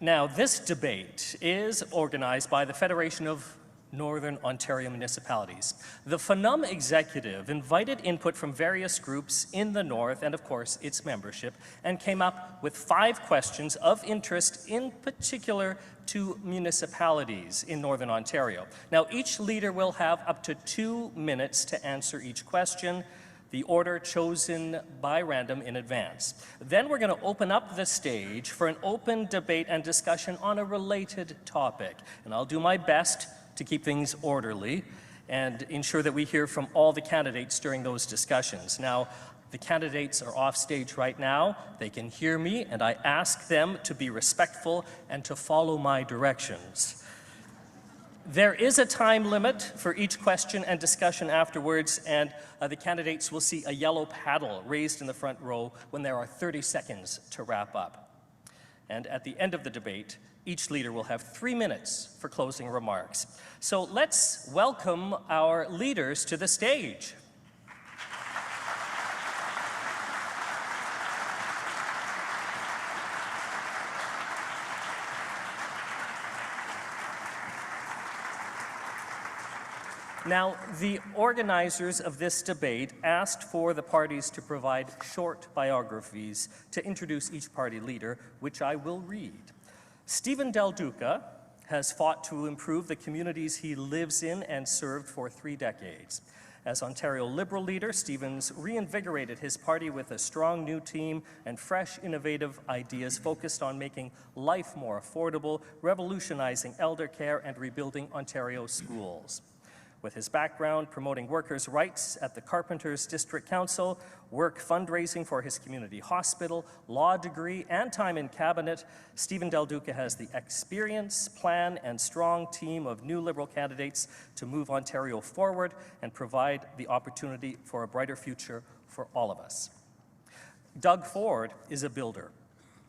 Now, this debate is organized by the Federation of Northern Ontario Municipalities. The FNUM executive invited input from various groups in the North and, of course, its membership, and came up with 5 questions of interest in particular to municipalities in Northern Ontario. Now, each leader will have up to 2 minutes to answer each question, the order chosen by random in advance. Then we're going to open up the stage for an open debate and discussion on a related topic. And I'll do my best to keep things orderly and ensure that we hear from all the candidates during those discussions. Now, the candidates are off stage right now. They can hear me, and I ask them to be respectful and to follow my directions. There is a time limit for each question and discussion afterwards, and the candidates will see a yellow paddle raised in the front row when there are 30 seconds to wrap up. And at the end of the debate, each leader will have 3 minutes for closing remarks. So let's welcome our leaders to the stage. Now, the organizers of this debate asked for the parties to provide short biographies to introduce each party leader, which I will read. Stephen Del Duca has fought to improve the communities he lives in and served for 3 decades. As Ontario Liberal leader, Stephen's reinvigorated his party with a strong new team and fresh, innovative ideas focused on making life more affordable, revolutionizing elder care, and rebuilding Ontario schools. With his background promoting workers' rights at the Carpenters District Council, work fundraising for his community hospital, law degree, and time in cabinet, Stephen Del Duca has the experience, plan, and strong team of new Liberal candidates to move Ontario forward and provide the opportunity for a brighter future for all of us. Doug Ford is a builder.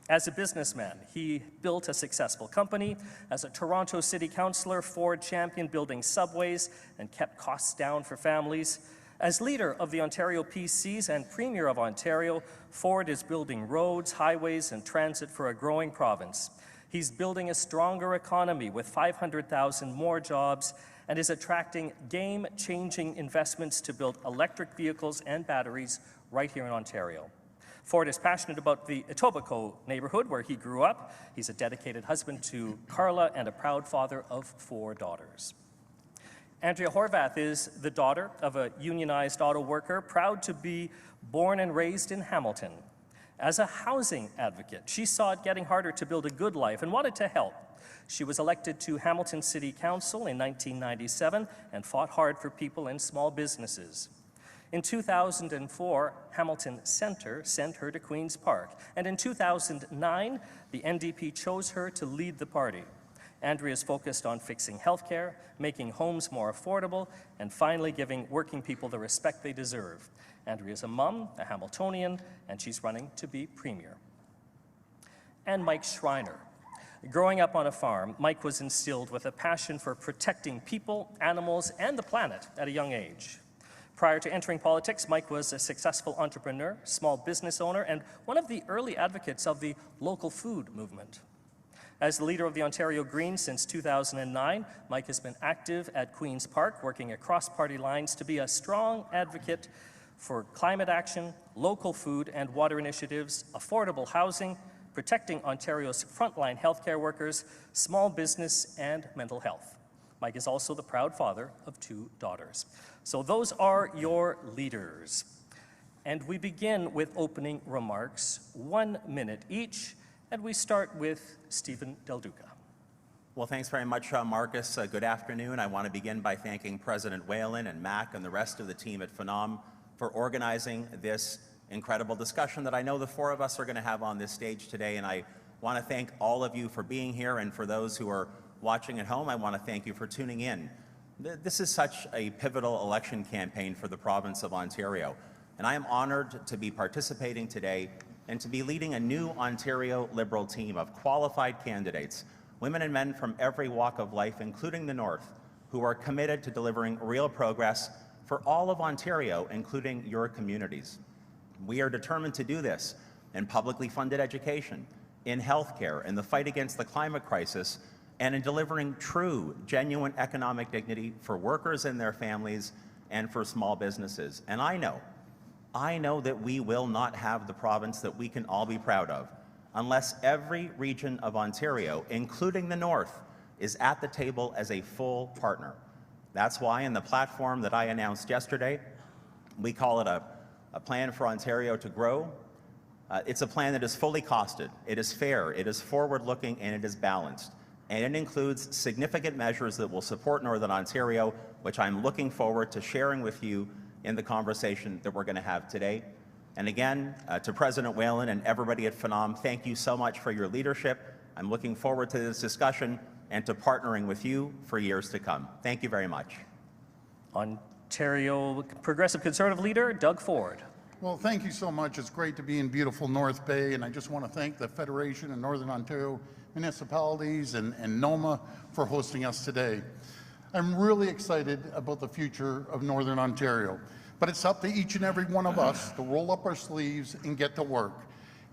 As a businessman, he built a successful company. As a Toronto City Councillor, Ford championed building subways and kept costs down for families. As leader of the Ontario PCs and Premier of Ontario, Ford is building roads, highways, and transit for a growing province. He's building a stronger economy with 500,000 more jobs and is attracting game-changing investments to build electric vehicles and batteries right here in Ontario. Ford is passionate about the Etobicoke neighborhood where he grew up. He's a dedicated husband to Carla and a proud father of 4 daughters. Andrea Horvath is the daughter of a unionized auto worker, proud to be born and raised in Hamilton. As a housing advocate, she saw it getting harder to build a good life and wanted to help. She was elected to Hamilton City Council in 1997 and fought hard for people and small businesses. In 2004, Hamilton Centre sent her to Queen's Park, and in 2009, the NDP chose her to lead the party. Andrea is focused on fixing healthcare, making homes more affordable, and finally giving working people the respect they deserve. Andrea is a mum, a Hamiltonian, and she's running to be Premier. And Mike Schreiner. Growing up on a farm, Mike was instilled with a passion for protecting people, animals, and the planet at a young age. Prior to entering politics, Mike was a successful entrepreneur, small business owner, and one of the early advocates of the local food movement. As the leader of the Ontario Greens since 2009, Mike has been active at Queen's Park, working across party lines to be a strong advocate for climate action, local food and water initiatives, affordable housing, protecting Ontario's frontline healthcare workers, small business, and mental health. Mike is also the proud father of 2 daughters. So those are your leaders. And we begin with opening remarks, 1 minute each, and we start with Stephen Del Duca. Well, thanks very much, Marcus. Good afternoon. I want to begin by thanking President Whalen and Mac and the rest of the team at FNUM for organizing this incredible discussion that I know the 4 of us are going to have on this stage today. And I want to thank all of you for being here, and for those who are watching at home, I want to thank you for tuning in. This is such a pivotal election campaign for the province of Ontario, and I am honored to be participating today and to be leading a new Ontario Liberal team of qualified candidates, women and men from every walk of life, including the North, who are committed to delivering real progress for all of Ontario, including your communities. We are determined to do this in publicly funded education, in healthcare, in the fight against the climate crisis, and in delivering true, genuine economic dignity for workers and their families and for small businesses. And I know that we will not have the province that we can all be proud of unless every region of Ontario, including the North, is at the table as a full partner. That's why in the platform that I announced yesterday, we call it a plan for Ontario to grow. It's a plan that is fully costed, it is fair, it is forward-looking, and it is balanced. And it includes significant measures that will support Northern Ontario, which I'm looking forward to sharing with you in the conversation that we're going to have today. And again, to President Whalen and everybody at Phenom, thank you so much for your leadership. I'm looking forward to this discussion and to partnering with you for years to come. Thank you very much. Ontario Progressive Conservative Leader Doug Ford. Well, thank you so much. It's great to be in beautiful North Bay, and I just want to thank the Federation and Northern Ontario municipalities and NOMA for hosting us today. I'm really excited about the future of Northern Ontario, but it's up to each and every one of us to roll up our sleeves and get to work.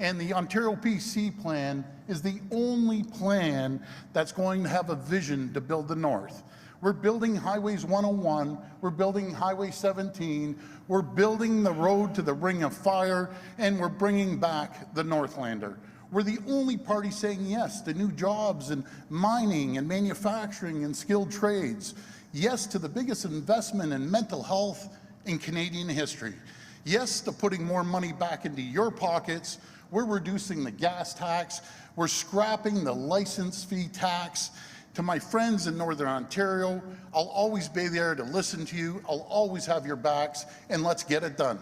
And the Ontario PC plan is the only plan that's going to have a vision to build the North. We're building Highways 101, we're building Highway 17, we're building the road to the Ring of Fire, and we're bringing back the Northlander. We're the only party saying yes to new jobs in mining and manufacturing and skilled trades. Yes to the biggest investment in mental health in Canadian history. Yes to putting more money back into your pockets. We're reducing the gas tax. We're scrapping the license fee tax. To my friends in Northern Ontario, I'll always be there to listen to you. I'll always have your backs, and let's get it done.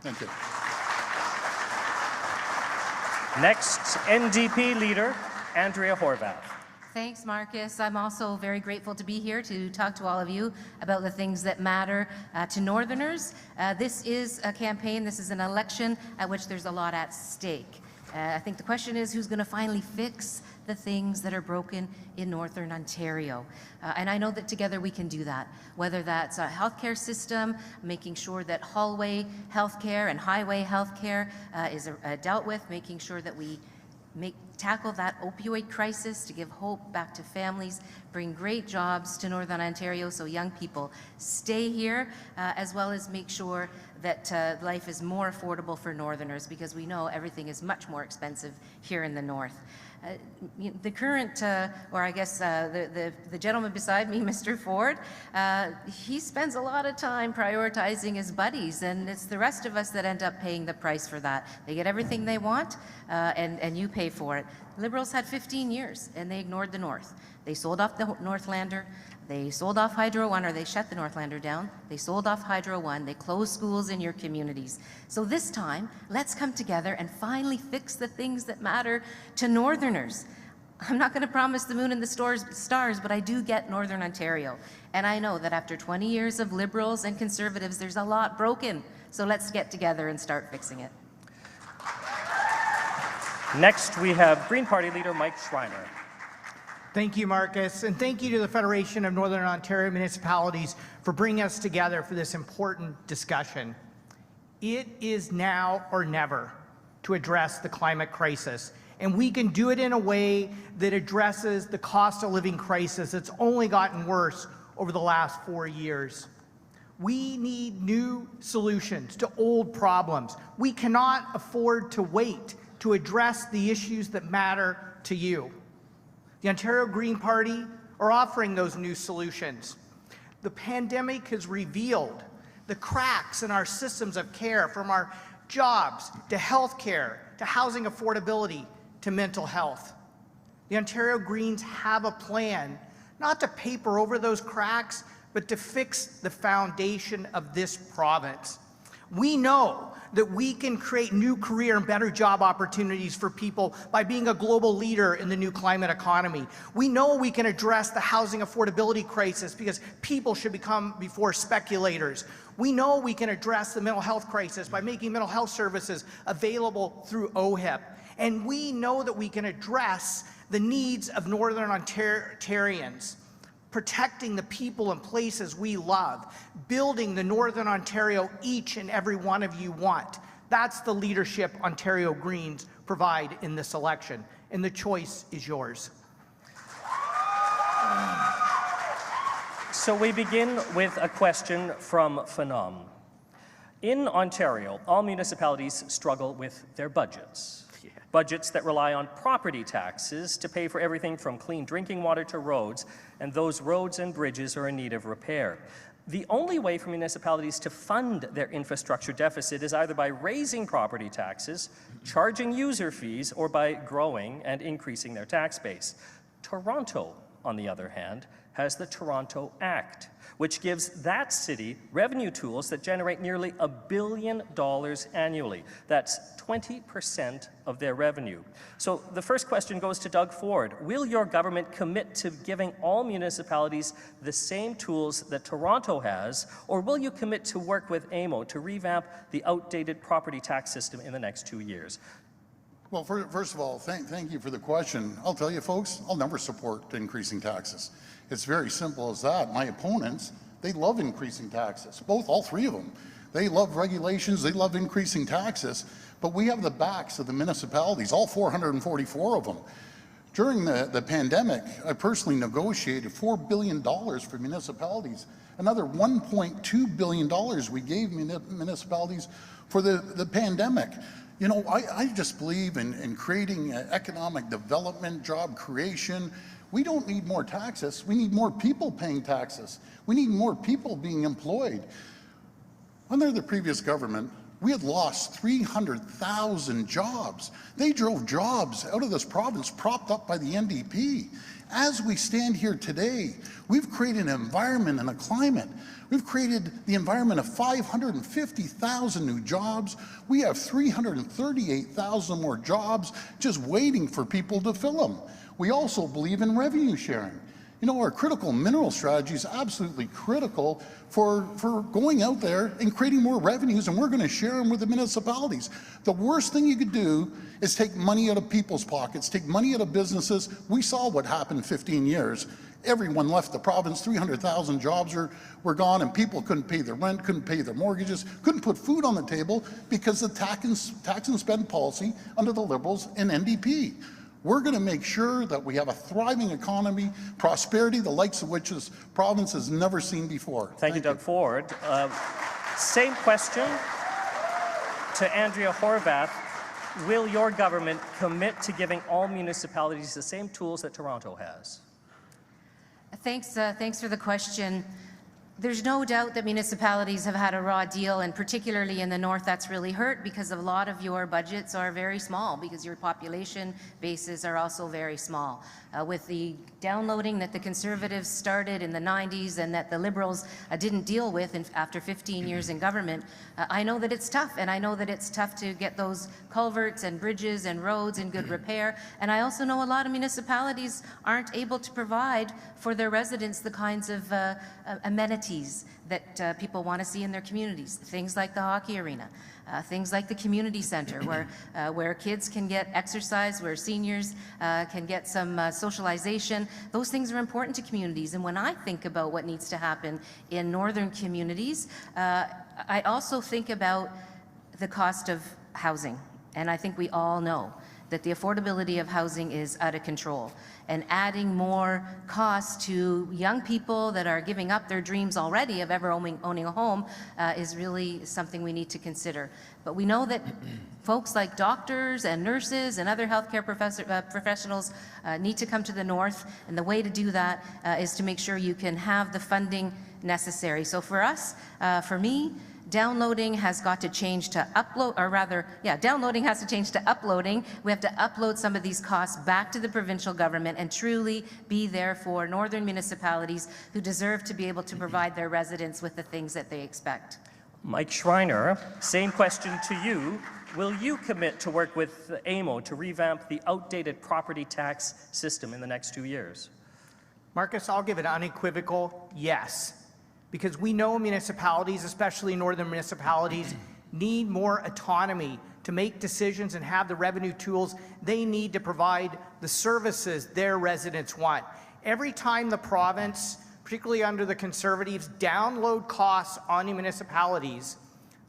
Thank you. Next, NDP Leader Andrea Horvath. Thanks, Marcus. I'm also very grateful to be here to talk to all of you about the things that matter to Northerners. This is a campaign, this is an election at which there's a lot at stake. I think the question is who's going to finally fix the things that are broken in Northern Ontario. And I know that together we can do that, whether that's a healthcare system, making sure that hallway healthcare and highway healthcare is dealt with, making sure that we tackle that opioid crisis to give hope back to families, bring great jobs to Northern Ontario so young people stay here, as well as make sure that life is more affordable for Northerners, because we know everything is much more expensive here in the North. The current, or I guess the gentleman beside me, Mr. Ford, he spends a lot of time prioritizing his buddies, and it's the rest of us that end up paying the price for that. They get everything they want, and you pay for it. Liberals had 15 years, and they ignored the North. They sold off the Northlander. They sold off Hydro One, or they shut the Northlander down. They sold off Hydro One. They closed schools in your communities. So this time, let's come together and finally fix the things that matter to Northerners. I'm not going to promise the moon and the stars, but I do get Northern Ontario. And I know that after 20 years of Liberals and Conservatives, there's a lot broken. So let's get together and start fixing it. Next, we have Green Party Leader Mike Schreiner. Thank you, Marcus, and thank you to the Federation of Northern Ontario Municipalities for bringing us together for this important discussion. It is now or never to address the climate crisis, and we can do it in a way that addresses the cost of living crisis that's only gotten worse over the last 4 years. We need new solutions to old problems. We cannot afford to wait to address the issues that matter to you. The Ontario Green Party are offering those new solutions. The pandemic has revealed the cracks in our systems of care, from our jobs to health care to housing affordability to mental health. The Ontario Greens have a plan not to paper over those cracks, but to fix the foundation of this province. We know that we can create new career and better job opportunities for people by being a global leader in the new climate economy. We know we can address the housing affordability crisis because people should become before speculators. We know we can address the mental health crisis by making mental health services available through OHIP. And we know that we can address the needs of Northern Ontarians, protecting the people and places we love, building the Northern Ontario each and every one of you want. That's the leadership Ontario Greens provide in this election, and the choice is yours. So we begin with a question from Phenom. In Ontario, all municipalities struggle with their budgets. Budgets that rely on property taxes to pay for everything from clean drinking water to roads, and those roads and bridges are in need of repair. The only way for municipalities to fund their infrastructure deficit is either by raising property taxes, charging user fees, or by growing and increasing their tax base. Toronto, on the other hand, has the Toronto Act, which gives that city revenue tools that generate nearly $1 billion annually. That's 20% of their revenue. So the first question goes to Doug Ford. Will your government commit to giving all municipalities the same tools that Toronto has, or will you commit to work with AMO to revamp the outdated property tax system in the next 2 years? Well, first of all, thank you for the question. I'll tell you, folks, I'll never support increasing taxes. It's very simple as that. My opponents, they love increasing taxes, all three of them. They love regulations, they love increasing taxes, but we have the backs of the municipalities, all 444 of them. During the pandemic, I personally negotiated $4 billion for municipalities, another $1.2 billion we gave municipalities for the pandemic. You know, I just believe in creating economic development, job creation. We don't need more taxes. We need more people paying taxes. We need more people being employed. Under the previous government, we had lost 300,000 jobs. They drove jobs out of this province propped up by the NDP. As we stand here today, we've created an environment and a climate. We've created the environment of 550,000 new jobs. We have 338,000 more jobs just waiting for people to fill them. We also believe in revenue sharing. You know, our critical mineral strategy is absolutely critical for going out there and creating more revenues, and we're going to share them with the municipalities. The worst thing you could do is take money out of people's pockets, take money out of businesses. We saw what happened in 15 years. Everyone left the province, 300,000 jobs were gone, and people couldn't pay their rent, couldn't pay their mortgages, couldn't put food on the table because of the tax and spend policy under the Liberals and NDP. We're going to make sure that we have a thriving economy, prosperity, the likes of which this province has never seen before. Thank you, Doug Ford. Same question to Andrea Horvath. Will your government commit to giving all municipalities the same tools that Toronto has? Thanks for the question. There's no doubt that municipalities have had a raw deal, and particularly in the north, that's really hurt because a lot of your budgets are very small because your population bases are also very small. With the downloading that the Conservatives started in the 90s and that the Liberals didn't deal with after 15 years in government, I know that it's tough, and I know that it's tough to get those culverts and bridges and roads in good repair. And I also know a lot of municipalities aren't able to provide for their residents the kinds of amenities that people want to see in their communities. Things like the hockey arena, things like the community center where kids can get exercise, where seniors can get some socialization. Those things are important to communities. And when I think about what needs to happen in northern communities, I also think about the cost of housing. And I think we all know that the affordability of housing is out of control. And adding more costs to young people that are giving up their dreams already of ever owning a home is really something we need to consider. But we know that folks like doctors and nurses and other healthcare professionals need to come to the north, and the way to do that is to make sure you can have the funding necessary. So for us, for me, downloading has got to change to downloading has to change to uploading. We have to upload some of these costs back to the provincial government and truly be there for northern municipalities who deserve to be able to provide their residents with the things that they expect. Mike Schreiner, same question to you. Will you commit to work with AMO to revamp the outdated property tax system in the next 2 years? Marcus, I'll give an unequivocal yes. Because we know municipalities, especially northern municipalities, need more autonomy to make decisions and have the revenue tools they need to provide the services their residents want. Every time the province, particularly under the Conservatives, download costs on the municipalities,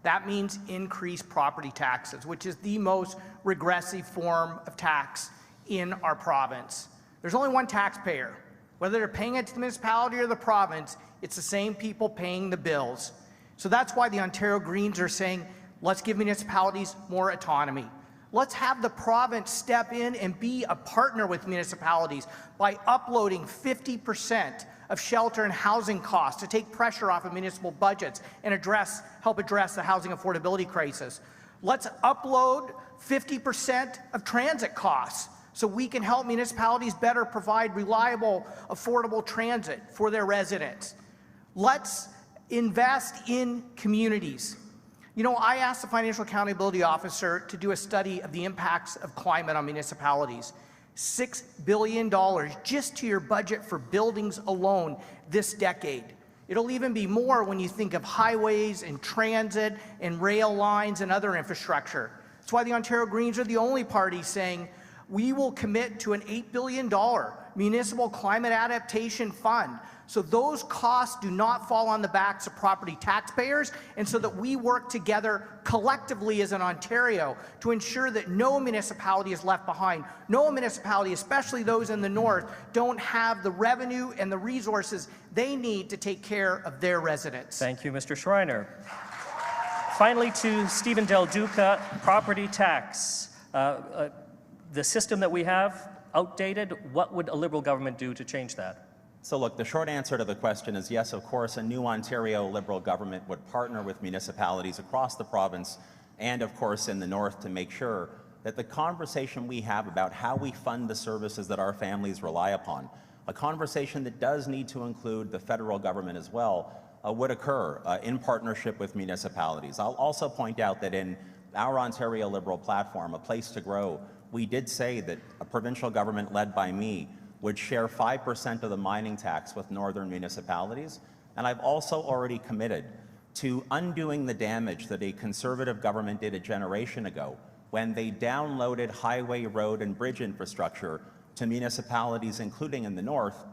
That means increased property taxes, which is the most regressive form of tax in our province. There's only one taxpayer. Whether they're paying it to the municipality or the province, it's the same people paying the bills. So that's why the Ontario Greens are saying, let's give municipalities more autonomy. Let's have the province step in and be a partner with municipalities by uploading 50% of shelter and housing costs to take pressure off of municipal budgets and help address the housing affordability crisis. Let's upload 50% of transit costs so we can help municipalities better provide reliable, affordable transit for their residents. Let's invest in communities. You know, I asked the Financial Accountability Officer to do a study of the impacts of climate on municipalities. $6 billion just to your budget for buildings alone this decade. It'll even be more when you think of highways and transit and rail lines and other infrastructure. That's why the Ontario Greens are the only party saying we will commit to an $8 billion municipal climate adaptation fund, so those costs do not fall on the backs of property taxpayers, and so that we work together collectively as an Ontario to ensure that no municipality is left behind. No municipality, especially those in the north, don't have the revenue and the resources they need to take care of their residents. Thank you, Mr. Schreiner. Finally, to Stephen Del Duca, property tax. The system that we have, outdated. What would a Liberal government do to change that? So look, the short answer to the question is yes, of course, a new Ontario Liberal government would partner with municipalities across the province and, of course, in the north to make sure that the conversation we have about how we fund the services that our families rely upon, a conversation that does need to include the federal government as well, would occur in partnership with municipalities. I'll also point out that in our Ontario Liberal platform, A Place to Grow, we did say that a provincial government led by me would share 5% of the mining tax with northern municipalities. And I've also already committed to undoing the damage that a Conservative government did a generation ago when they downloaded highway, road, and bridge infrastructure to municipalities, including in the north,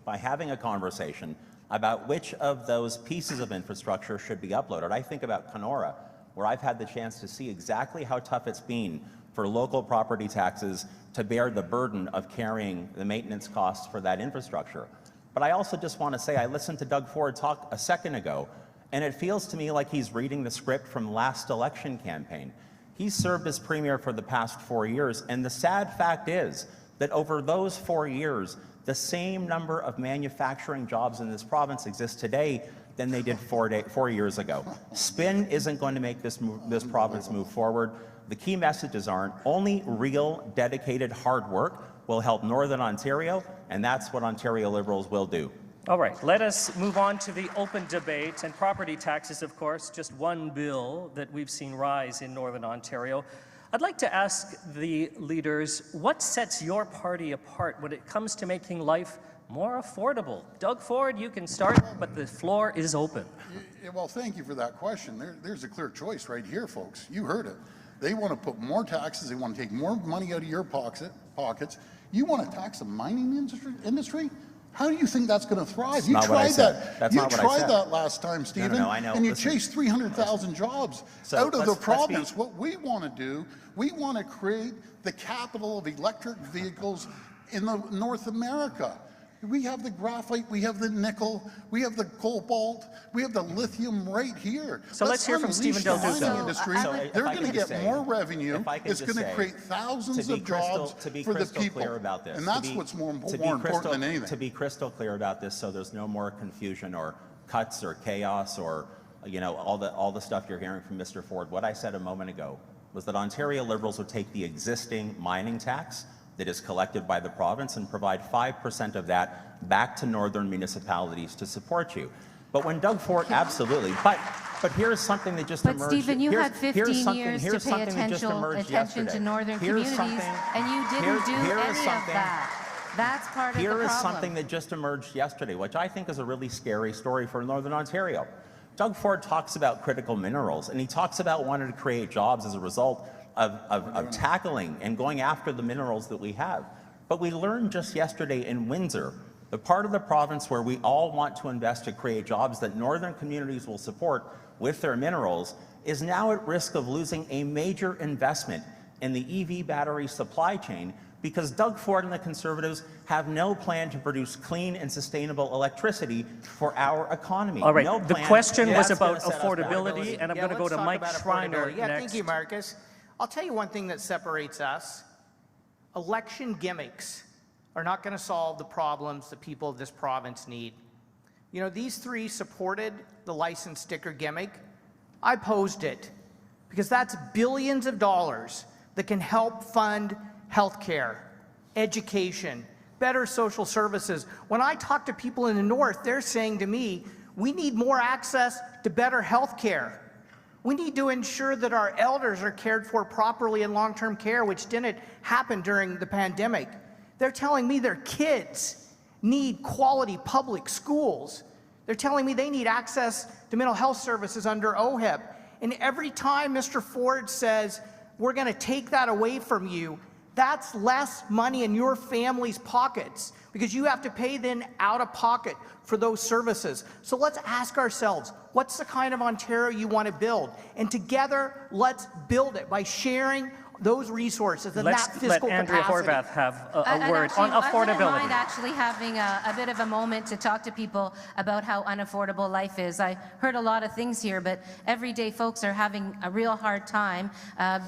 by having a conversation about which of those pieces of infrastructure should be uploaded. I think about Kenora, where I've had the chance to see exactly how tough it's been for local property taxes to bear the burden of carrying the maintenance costs for that infrastructure. But I also just want to say, I listened to Doug Ford talk a second ago, and it feels to me like he's reading the script from last election campaign. He's served as Premier for the past 4 years, and the sad fact is that over those 4 years, the same number of manufacturing jobs in this province exist today than they did 4 years ago. Spin isn't going to make this province move forward. The key messages aren't. Only real, dedicated hard work will help Northern Ontario, and that's what Ontario Liberals will do. All right, let us move on to the open debate. And property taxes, of course, just one bill that we've seen rise in Northern Ontario. I'd like to ask the leaders, what sets your party apart when it comes to making life more affordable? Doug Ford, you can start, but the floor is open. Well, thank you for that question. There's a clear choice right here, folks. You heard it. They want to put more taxes. They want to take more money out of your pockets. You want to tax the mining industry? How do you think that's going to thrive? You tried that. You tried that last time, Stephen. No, I know. And you chased 300,000 jobs out of the province. What we want to do, we want to create the capital of electric vehicles in North America. We have the graphite, we have the nickel, we have the cobalt, we have the lithium right here. So let's hear from Stephen Del Duca. They're going to get more revenue. It's going to create thousands of jobs for the people. And that's what's more important than anything. To be crystal clear about this, so there's no more confusion or cuts or chaos or all the stuff you're hearing from Mr. Ford. What I said a moment ago was that Ontario Liberals would take the existing mining tax that is collected by the province and provide 5% of that back to northern municipalities to support you. But when Doug Ford, absolutely, but here's something that just emerged. But Stephen, you had 15 years to pay attention to northern communities, and you didn't do any of that. That's part of the problem. Here is something that just emerged yesterday, which I think is a really scary story for Northern Ontario. Doug Ford talks about critical minerals, and he talks about wanting to create jobs as a result of tackling and going after the minerals that we have. But we learned just yesterday in Windsor, the part of the province where we all want to invest to create jobs that northern communities will support with their minerals, is now at risk of losing a major investment in the EV battery supply chain because Doug Ford and the Conservatives have no plan to produce clean and sustainable electricity for our economy. All right, No the plan. question was That's gonna about set us back. affordability, and I'm going to go to Mike Schreiner Yeah, next. thank you, Marcus. I'll tell you one thing that separates us. Election gimmicks are not going to solve the problems the people of this province need. You know, these three supported the license sticker gimmick. I opposed it because that's billions of dollars that can help fund healthcare, education, better social services. When I talk to people in the North, they're saying to me, we need more access to better healthcare. We need to ensure that our elders are cared for properly in long-term care, which didn't happen during the pandemic. They're telling me their kids need quality public schools. They're telling me they need access to mental health services under OHIP. And every time Mr. Ford says, we're going to take that away from you, that's less money in your family's pockets because you have to pay then out of pocket for those services. So let's ask ourselves, what's the kind of Ontario you want to build? And together, let's build it by sharing those resources and that fiscal Let Andrea capacity. Horvath have a word on I wouldn't affordability. mind actually having a bit of a moment to talk to people about how unaffordable life is. I heard a lot of things here, but everyday folks are having a real hard time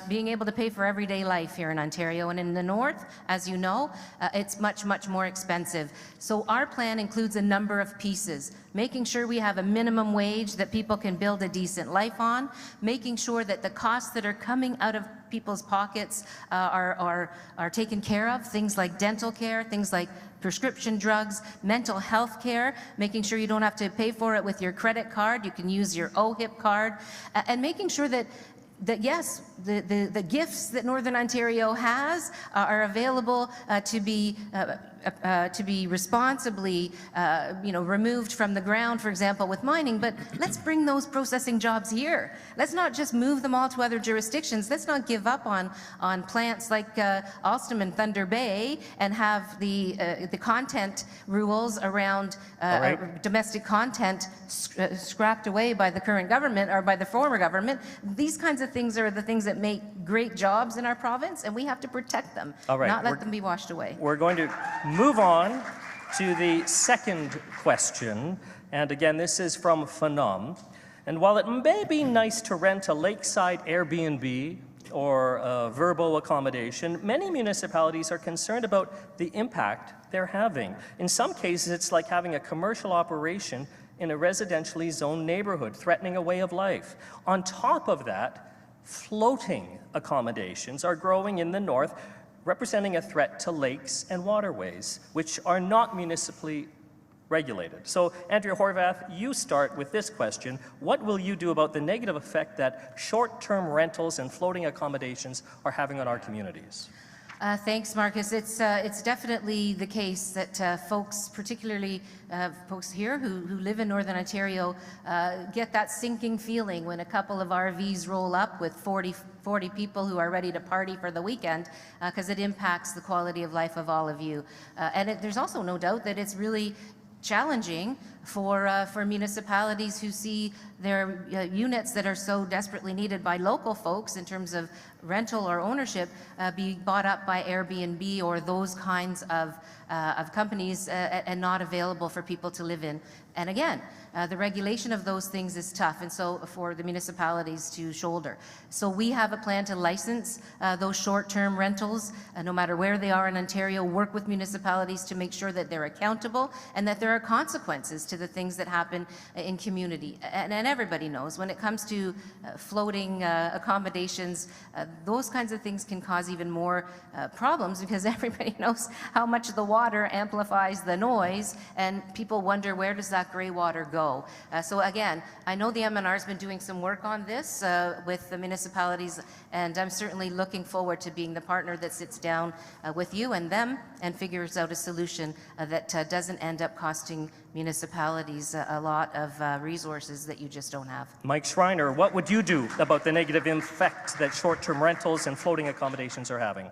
being able to pay for everyday life here in Ontario. And in the North, as you know, it's much, much more expensive. So our plan includes a number of pieces. Making sure we have a minimum wage that people can build a decent life on, making sure that the costs that are coming out of people's pockets are taken care of, things like dental care, things like prescription drugs, mental health care, making sure you don't have to pay for it with your credit card, you can use your OHIP card, and making sure that yes, the gifts that Northern Ontario has are available to be responsibly, removed from the ground, for example, with mining. But let's bring those processing jobs here. Let's not just move them all to other jurisdictions. Let's not give up on plants like Alstom and Thunder Bay and have the content rules around domestic content scrapped away by the current government or by the former government. These kinds of things are the things that make great jobs in our province, and we have to protect them, not let them be washed away. We're going to move on to the second question, and again, this is from Phenom. And while it may be nice to rent a lakeside Airbnb or a Verbo accommodation, many municipalities are concerned about the impact they're having. In some cases, it's like having a commercial operation in a residentially zoned neighborhood, threatening a way of life. On top of that, floating accommodations are growing in the North, representing a threat to lakes and waterways, which are not municipally regulated. So, Andrea Horvath, you start with this question. What will you do about the negative effect that short-term rentals and floating accommodations are having on our communities? Thanks, Marcus. It's definitely the case that folks, particularly folks here who live in Northern Ontario, get that sinking feeling when a couple of RVs roll up with 40 people who are ready to party for the weekend, because it impacts the quality of life of all of you. There's also no doubt that it's really challenging for municipalities who see their units that are so desperately needed by local folks in terms of rental or ownership be bought up by Airbnb or those kinds of companies and not available for people to live in. And again, the regulation of those things is tough, and so for the municipalities to shoulder. So we have a plan to license those short-term rentals, no matter where they are in Ontario, work with municipalities to make sure that they're accountable and that there are consequences to the things that happen in community. And everybody knows when it comes to floating accommodations, those kinds of things can cause even more problems, because everybody knows how much the water amplifies the noise, and people wonder, where does that gray water go? So again, I know the MNR's been doing some work on this with the municipalities, and I'm certainly looking forward to being the partner that sits down with you and them and figures out a solution that doesn't end up costing municipalities a lot of resources that you just don't have. Mike Schreiner, what would you do about the negative effect that short-term rentals and floating accommodations are having?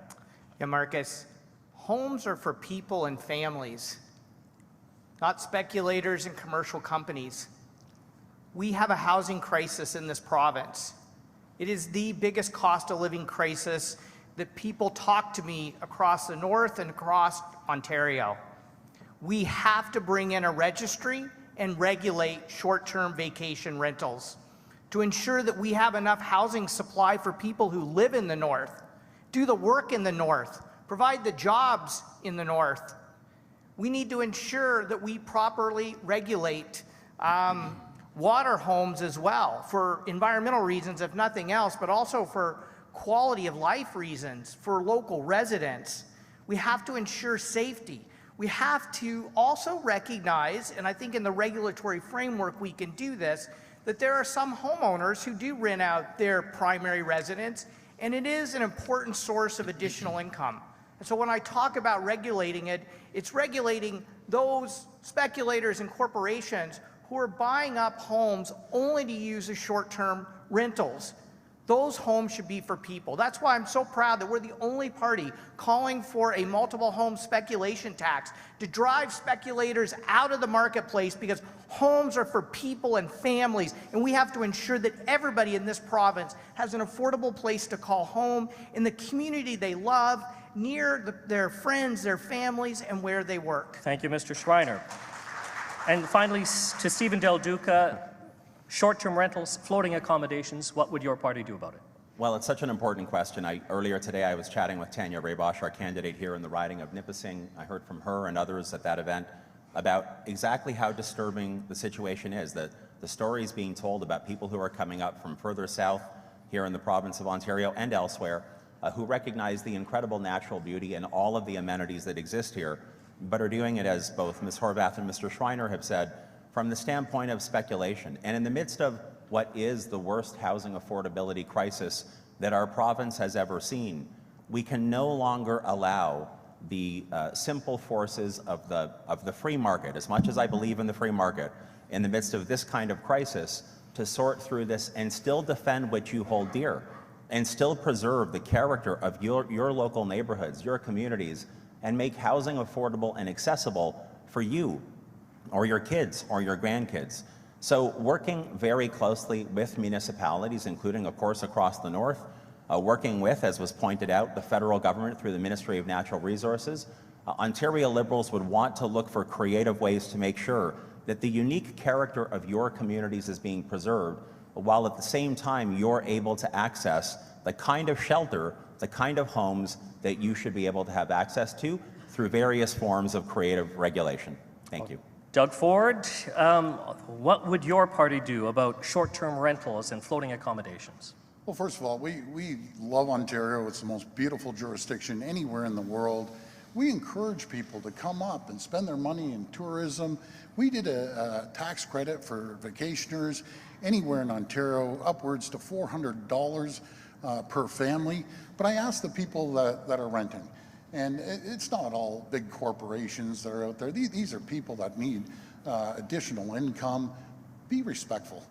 Yeah, Marcus, homes are for people and families, not speculators and commercial companies. We have a housing crisis in this province. It is the biggest cost of living crisis that people talk to me across the North and across Ontario. We have to bring in a registry and regulate short-term vacation rentals to ensure that we have enough housing supply for people who live in the North, do the work in the North, provide the jobs in the North. We need to ensure that we properly regulate water homes as well, for environmental reasons, if nothing else, but also for quality of life reasons, for local residents. We have to ensure safety. We have to also recognize, and I think in the regulatory framework we can do this, that there are some homeowners who do rent out their primary residence, and it is an important source of additional income. And so when I talk about regulating it, it's regulating those speculators and corporations who are buying up homes only to use as short-term rentals. Those homes should be for people. That's why I'm so proud that we're the only party calling for a multiple home speculation tax to drive speculators out of the marketplace, because homes are for people and families, and we have to ensure that everybody in this province has an affordable place to call home in the community they love, near their friends, their families, and where they work. Thank you, Mr. Schreiner. And finally, to Stephen Del Duca, short-term rentals, floating accommodations, what would your party do about it? Well, it's such an important question. Earlier today, I was chatting with Tanya Raybosch, our candidate here in the riding of Nipissing. I heard from her and others at that event about exactly how disturbing the situation is, that the stories being told about people who are coming up from further south here in the province of Ontario and elsewhere, who recognize the incredible natural beauty and all of the amenities that exist here, but are doing it, as both Ms. Horvath and Mr. Schreiner have said, from the standpoint of speculation. And in the midst of what is the worst housing affordability crisis that our province has ever seen, we can no longer allow the simple forces of the free market, as much as I believe in the free market, in the midst of this kind of crisis, to sort through this and still defend what you hold dear, and still preserve the character of your local neighborhoods, your communities, and make housing affordable and accessible for you or your kids or your grandkids. So working very closely with municipalities, including, of course, across the North, working with, as was pointed out, the federal government through the Ministry of Natural Resources, Ontario Liberals would want to look for creative ways to make sure that the unique character of your communities is being preserved, while at the same time you're able to access the kind of shelter, the kind of homes that you should be able to have access to through various forms of creative regulation. Thank you. Doug Ford, what would your party do about short-term rentals and floating accommodations? Well, first of all, we love Ontario. It's the most beautiful jurisdiction anywhere in the world. We encourage people to come up and spend their money in tourism. We did a tax credit for vacationers anywhere in Ontario, upwards to $400 per family. But I asked the people that are renting, and it's not all big corporations that are out there. These are people that need additional income. Be respectful.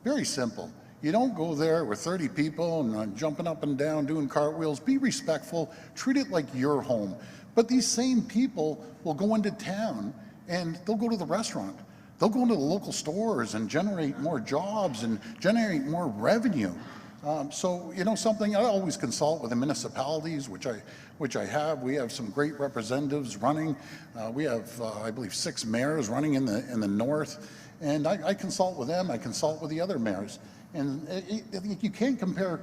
Very simple. You don't go there with 30 people and jumping up and down, doing cartwheels. Be respectful. Treat it like your home. But these same people will go into town and they'll go to the restaurant. They'll go into the local stores and generate more jobs and generate more revenue. So, you know something, I always consult with the municipalities, which I have. We have some great representatives running. We have, I believe, 6 mayors running in the north. And I consult with them. I consult with the other mayors. And you can't compare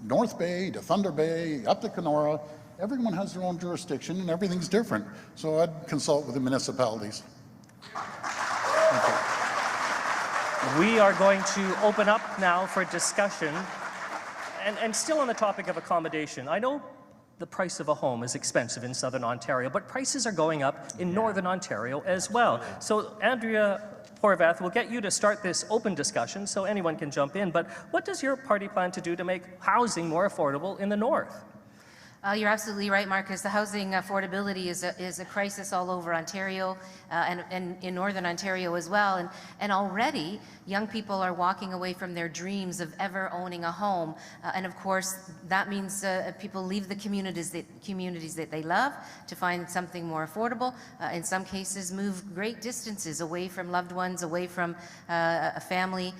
North Bay to Thunder Bay, up to Kenora. Everyone has their own jurisdiction and everything's different. So I'd consult with the municipalities. We are going to open up now for discussion. And still on the topic of accommodation, I know the price of a home is expensive in Southern Ontario, but prices are going up in Northern Ontario as well. So Andrea Horvath, we'll get you to start this open discussion so anyone can jump in, but what does your party plan to do to make housing more affordable in the North? You're absolutely right, Marcus. The housing affordability is a crisis all over Ontario and in Northern Ontario as well. And already, young people are walking away from their dreams of ever owning a home. And of course, that means people leave the communities that they love to find something more affordable. In some cases, move great distances away from loved ones, away from a family.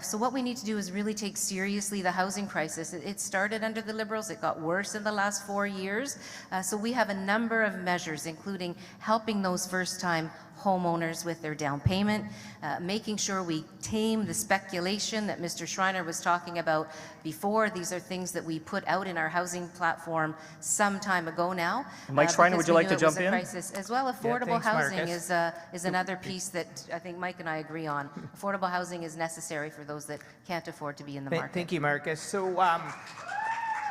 So what we need to do is really take seriously the housing crisis. It started under the Liberals. It got worse in the last 4 years. So we have a number of measures, including helping those first-time homeowners with their down payment, making sure we tame the speculation that Mr. Schreiner was talking about before. These are things that we put out in our housing platform some time ago now. Mike Schreiner, would you like to jump in? Crisis. As well, affordable thanks, housing Marcus. is another piece that I think Mike and I agree on. Affordable housing is necessary for those that can't afford to be in the market. Thank you, Marcus. So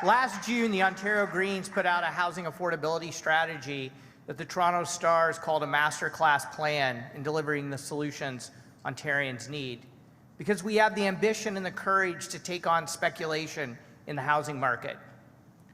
last June, the Ontario Greens put out a housing affordability strategy that the Toronto Stars called a masterclass plan in delivering the solutions Ontarians need. Because we have the ambition and the courage to take on speculation in the housing market.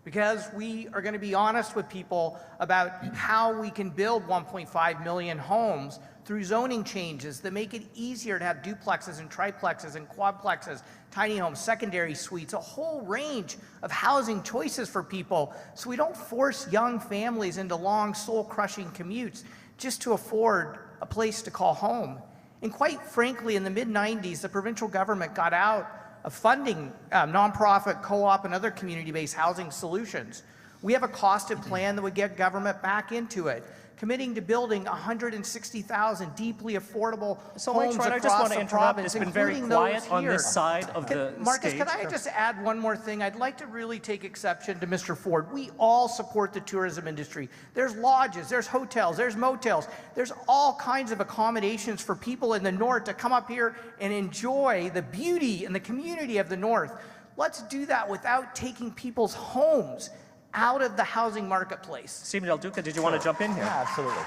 Because we are going to be honest with people about how we can build 1.5 million homes through zoning changes that make it easier to have duplexes and triplexes and quadplexes, tiny homes, secondary suites, a whole range of housing choices for people, so we don't force young families into long, soul-crushing commutes just to afford a place to call home. And quite frankly, in the mid-90s, the provincial government got out of funding nonprofit, co-op, and other community-based housing solutions. We have a costed plan that would get government back into it, committing to building 160,000 deeply affordable homes Mike, I across just want to the interrupt. province, It's been very including quiet those on here. this side of the Marcus, stage. can I just add one more thing? I'd like to really take exception to Mr. Ford. We all support the tourism industry. There's lodges, there's hotels, there's motels. There's all kinds of accommodations for people in the north to come up here and enjoy the beauty and the community of the north. Let's do that without taking people's homes out of the housing marketplace. Stephen Del Duca, did you want to jump in here? Yeah, absolutely.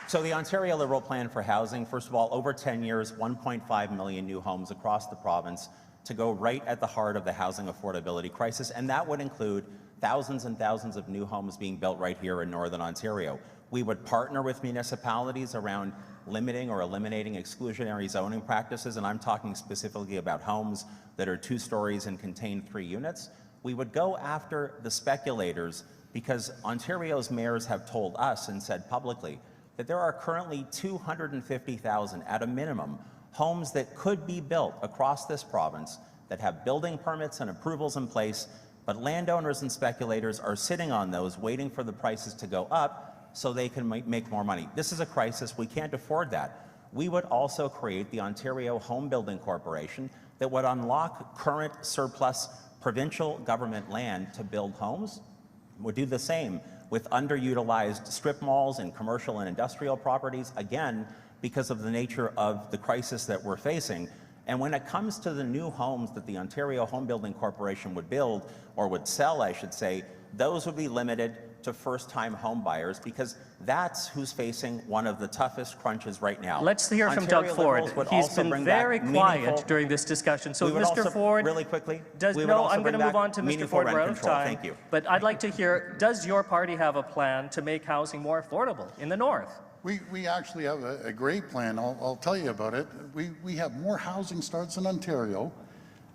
So the Ontario Liberal Plan for Housing, first of all, over 10 years, 1.5 million new homes across the province to go right at the heart of the housing affordability crisis, and that would include thousands and thousands of new homes being built right here in Northern Ontario. We would partner with municipalities around limiting or eliminating exclusionary zoning practices, and I'm talking specifically about homes that are 2 stories and contain 3 units. We would go after the speculators because Ontario's mayors have told us and said publicly that there are currently 250,000 at a minimum homes that could be built across this province that have building permits and approvals in place, but landowners and speculators are sitting on those waiting for the prices to go up so they can make more money. This is a crisis. We can't afford that. We would also create the Ontario Home Building Corporation that would unlock current surplus provincial government land to build homes. Would do the same with underutilized strip malls and commercial and industrial properties, again, because of the nature of the crisis that we're facing. And when it comes to the new homes that the Ontario Home Building Corporation would build, or would sell, I should say, those would be limited to first-time home buyers because that's who's facing one of the toughest crunches right now. Let's hear from Doug Ford. He's been very quiet during this discussion. So, Mr. Ford, really quickly, I'm going to move on to Mr. Ford. We're out of time. Thank you. But I'd like to hear, does your party have a plan to make housing more affordable in the north? We actually have a great plan. I'll tell you about it. We have more housing starts in Ontario,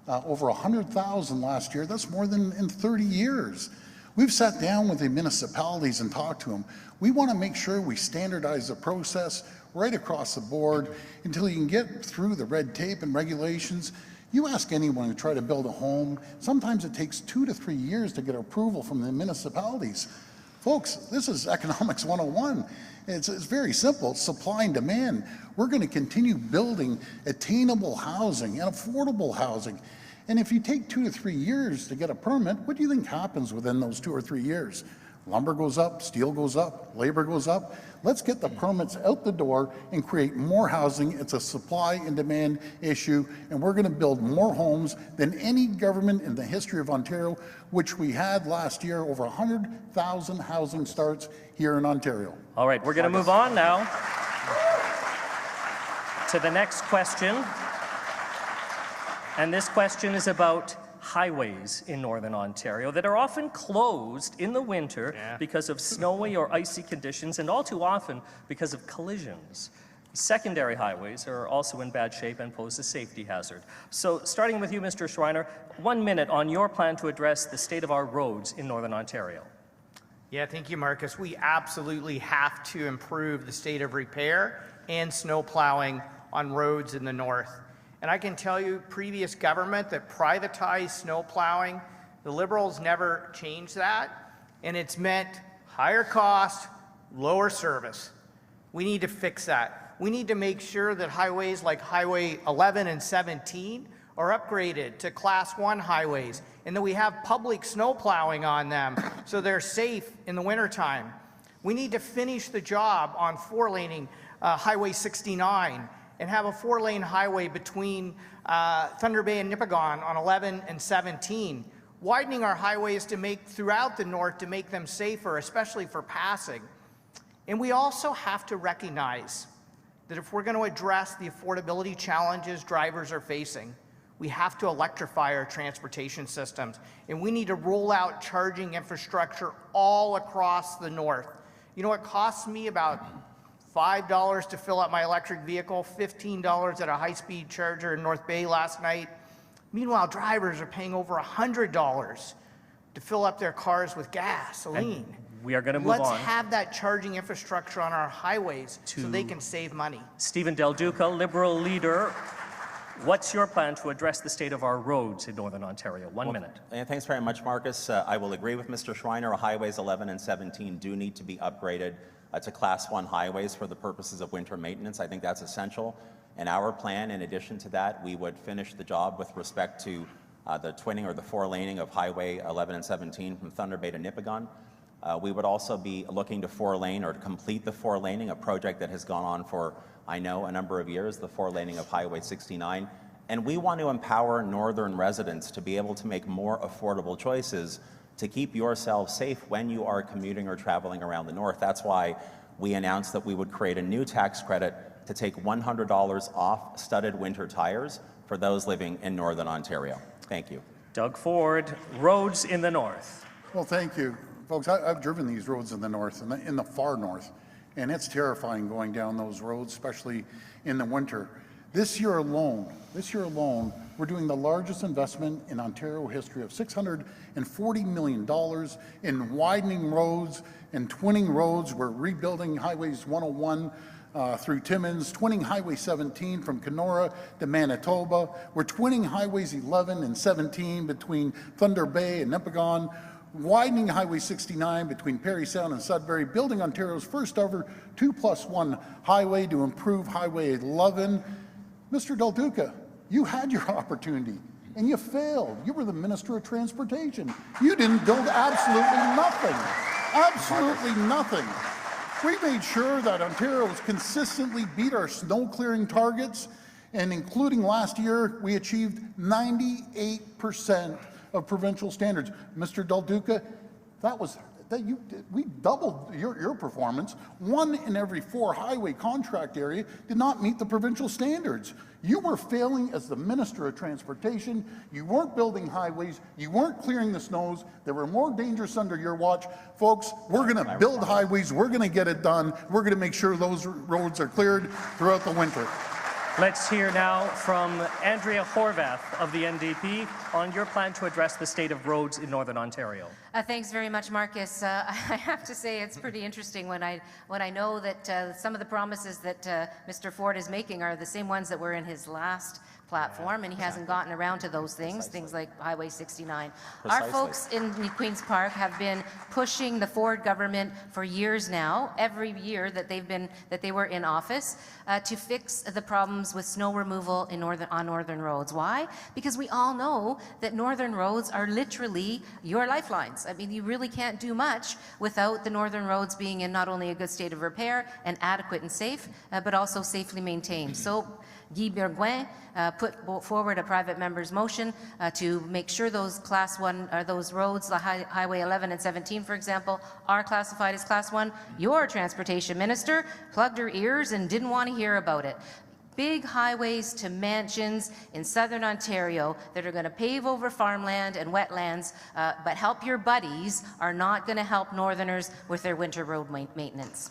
over 100,000 last year. That's more than in 30 years. We've sat down with the municipalities and talked to them. We want to make sure we standardize the process right across the board until you can get through the red tape and regulations. You ask anyone who tried to build a home, sometimes it takes 2 to 3 years to get approval from the municipalities. Folks, this is economics 101. It's very simple, supply and demand. We're going to continue building attainable housing and affordable housing. And if you take 2 to 3 years to get a permit, what do you think happens within those 2 or 3 years? Lumber goes up, steel goes up, labor goes up. Let's get the permits out the door and create more housing. It's a supply and demand issue, and we're going to build more homes than any government in the history of Ontario, which we had last year, over 100,000 housing starts here in Ontario. All right, we're going to move on now to the next question. And this question is about highways in Northern Ontario that are often closed in the winter because of snowy or icy conditions, and all too often because of collisions. Secondary highways are also in bad shape and pose a safety hazard. So starting with you, Mr. Schreiner, 1 minute on your plan to address the state of our roads in Northern Ontario. Yeah, thank you, Marcus. We absolutely have to improve the state of repair and snow plowing on roads in the north. And I can tell you, previous government that privatized snow plowing, the Liberals never changed that, and it's meant higher cost, lower service. We need to fix that. We need to make sure that highways like Highway 11 and 17 are upgraded to Class 1 highways, and that we have public snow plowing on them so they're safe in the wintertime. We need to finish the job on four-laning Highway 69 and have a four-lane highway between Thunder Bay and Nipigon on 11 and 17, widening our highways to make throughout the north to make them safer, especially for passing. And we also have to recognize that if we're going to address the affordability challenges drivers are facing, we have to electrify our transportation systems, and we need to roll out charging infrastructure all across the north. You know, it costs me about $5 to fill up my electric vehicle, $15 at a high-speed charger in North Bay last night. Meanwhile, drivers are paying over $100 to fill up their cars with gasoline. We are going to move on. Let's have that charging infrastructure on our highways so they can save money. Stephen Del Duca, Liberal leader. What's your plan to address the state of our roads in Northern Ontario? 1 minute. And thanks very much, Marcus. I will agree with Mr. Schreiner. Highways 11 and 17 do need to be upgraded to Class 1 highways for the purposes of winter maintenance. I think that's essential. In our plan, in addition to that, we would finish the job with respect to the twinning or the four-laning of Highway 11 and 17 from Thunder Bay to Nipigon. We would also be looking to four-lane or to complete the four-laning, a project that has gone on for, I know, a number of years, the four-laning of Highway 69. And we want to empower northern residents to be able to make more affordable choices to keep yourselves safe when you are commuting or traveling around the north. That's why we announced that we would create a new tax credit to take $100 off studded winter tires for those living in Northern Ontario. Thank you. Doug Ford, roads in the north. Well, thank you. Folks, I've driven these roads in the north, in the far north, and it's terrifying going down those roads, especially in the winter. This year alone, we're doing the largest investment in Ontario history of $640 million in widening roads and twinning roads. We're rebuilding highways 101 through Timmins, twinning Highway 17 from Kenora to Manitoba. We're twinning Highways 11 and 17 between Thunder Bay and Nipigon, widening Highway 69 between Parry Sound and Sudbury, building Ontario's first ever 2+1 highway to improve Highway 11. Mr. Del Duca, you had your opportunity and you failed. You were the Minister of Transportation. You didn't build absolutely nothing. Absolutely nothing. We made sure that Ontario has consistently beat our snow clearing targets, and including last year, we achieved 98% of provincial standards. Mr. Del Duca, we doubled your performance. 1 in every 4 highway contract area did not meet the provincial standards. You were failing as the Minister of Transportation. You weren't building highways. You weren't clearing the snows. They were more dangerous under your watch. Folks, we're going to build highways. We're going to get it done. We're going to make sure those roads are cleared throughout the winter. Let's hear now from Andrea Horvath of the NDP on your plan to address the state of roads in Northern Ontario. Thanks very much, Marcus. I have to say it's pretty interesting when I know that some of the promises that Mr. Ford is making are the same ones that were in his last platform, and he hasn't gotten around to those things, things like Highway 69. Our folks in Queen's Park have been pushing the Ford government for years now, every year that they were in office, to fix the problems with snow removal on northern roads. Why? Because we all know that northern roads are literally your lifelines. I mean, you really can't do much without the northern roads being in not only a good state of repair and adequate and safe, but also safely maintained. So Guy Bergouin put forward a private member's motion to make sure those Class 1, or those roads, the Highway 11 and 17, for example, are classified as Class 1. Your transportation minister plugged her ears and didn't want to hear about it. big highways to mansions in southern Ontario that are going to pave over farmland and wetlands, but help your buddies are not going to help Northerners with their winter road maintenance.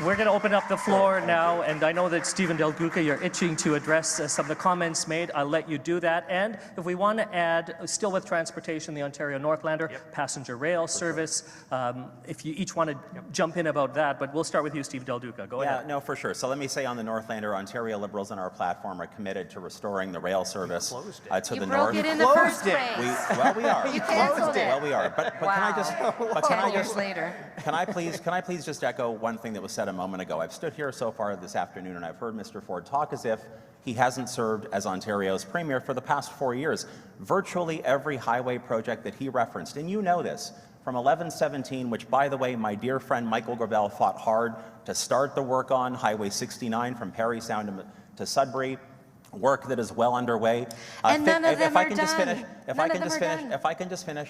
We're going to open up the floor now, and I know that Stephen Del Duca, you're itching to address some of the comments made. I'll let you do that. And if we want to add, still with transportation, the Ontario Northlander, passenger rail service, if you each want to jump in about that, but we'll start with you, Steve Del Duca. Go ahead. Yeah, no, for sure. So let me say on the Northlander, Ontario Liberals in our platform are committed to restoring the rail service to the north. You broke it in the first place. Well, we are. You canceled it. Well, we are. But Wow. can I just? But can 10 I years just? later. Can I please just echo one thing that was said a moment ago? I've stood here so far this afternoon and I've heard Mr. Ford talk as if he hasn't served as Ontario's premier for the past 4 years. Virtually every highway project that he referenced, and you know this, from 1117, which, by the way, my dear friend Michael Gravel fought hard to start the work on, Highway 69 from Parry Sound to Sudbury, work that is well underway. And none of them are done. If I can just finish,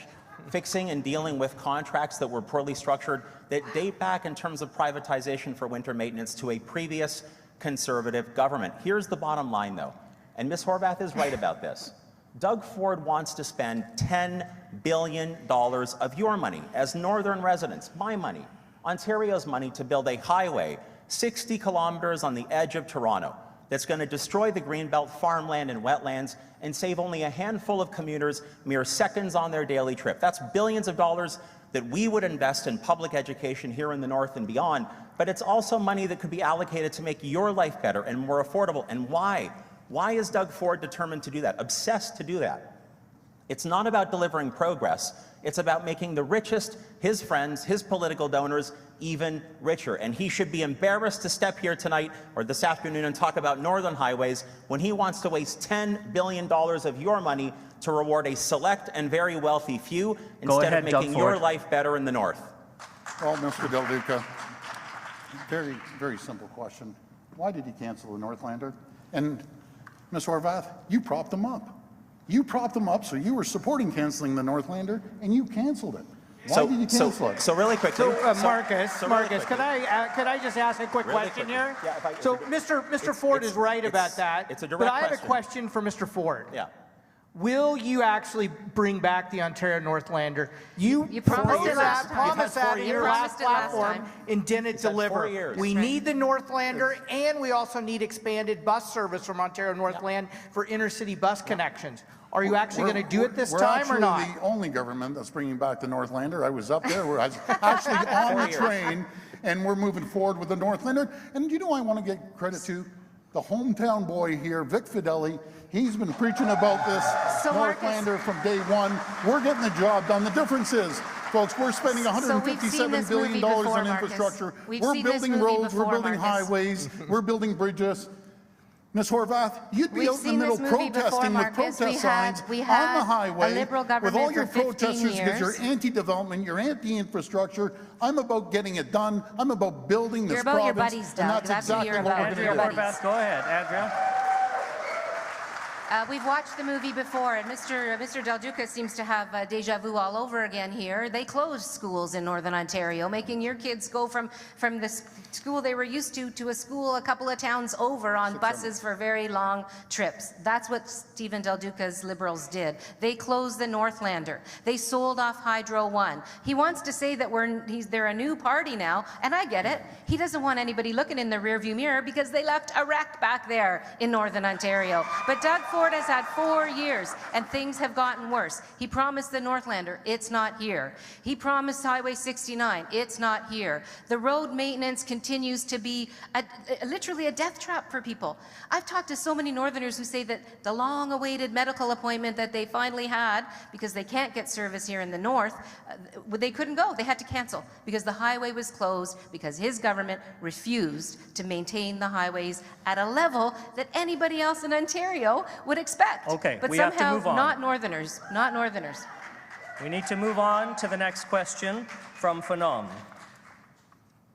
fixing and dealing with contracts that were poorly structured that date back in terms of privatization for winter maintenance to a previous Conservative government. Here's the bottom line, though, and Ms. Horvath is right about this. Doug Ford wants to spend $10 billion of your money as Northern residents, my money, Ontario's money, to build a highway 60 kilometers on the edge of Toronto that's going to destroy the Greenbelt farmland and wetlands and save only a handful of commuters mere seconds on their daily trip. That's billions of dollars that we would invest in public education here in the North and beyond, but it's also money that could be allocated to make your life better and more affordable. And why? Why is Doug Ford determined to do that, obsessed to do that? It's not about delivering progress. It's about making the richest, his friends, his political donors, even richer. And he should be embarrassed to step here tonight or this afternoon and talk about Northern highways when he wants to waste $10 billion of your money to reward a select and very wealthy few instead of making your life better in the North. Well, Mr. Del Duca, very, very simple question. Why did he cancel the Northlander? And Ms. Horvath, you propped them up. You propped them up, so you were supporting canceling the Northlander, and you canceled it. Why did you cancel it? So really quickly. Marcus, could I just ask a quick question here? Yeah, Mr. Ford is right about that. It's a direct but I have question. a question for Mr. Ford. Yeah. Will you actually bring back the Ontario Northlander? You promised it last time. promised that in your last platform and didn't deliver. 4 years. We need the Northlander, and we also need expanded bus service from Ontario Northland for intercity bus connections. Are you actually going to do it this time or not? We're actually the only government that's bringing back the Northlander. I was up there. I was actually on the train, and we're moving forward with the Northlander. And you know, I want to give credit to the hometown boy here, Vic Fideli. He's been preaching about this Northlander from day one. We're getting the job done. The difference is, folks, we're spending $157 billion on infrastructure. We're building roads, we're building highways, we're building bridges. Ms. Horvath, you'd be out in the middle protesting with protest signs on the highway with all your protesters because you're anti-development, you're anti-infrastructure. I'm about getting it done. I'm about building this province. You're about your buddies, Doug. And that's exactly what we're going to do. Andrea Horvath, go ahead. Andrea. We've watched the movie before, and Mr. Del Duca seems to have deja vu all over again here. They closed schools in Northern Ontario, making your kids go from the school they were used to a school a couple of towns over on buses for very long trips. That's what Stephen Del Duca's Liberals did. They closed the Northlander. They sold off Hydro One. He wants to say that they're a new party now, and I get it. He doesn't want anybody looking in the rearview mirror because they left a wreck back there in Northern Ontario. But Doug Ford has had 4 years, and things have gotten worse. He promised the Northlander. It's not here. He promised Highway 69. It's not here. The road maintenance continues to be literally a death trap for people. I've talked to so many Northerners who say that the long-awaited medical appointment that they finally had, because they can't get service here in the North, they couldn't go. They had to cancel because the highway was closed because his government refused to maintain the highways at a level that anybody else in Ontario would expect. Okay, but we somehow have to move on. not Northerners. Not Northerners. We need to move on to the next question from Phenom.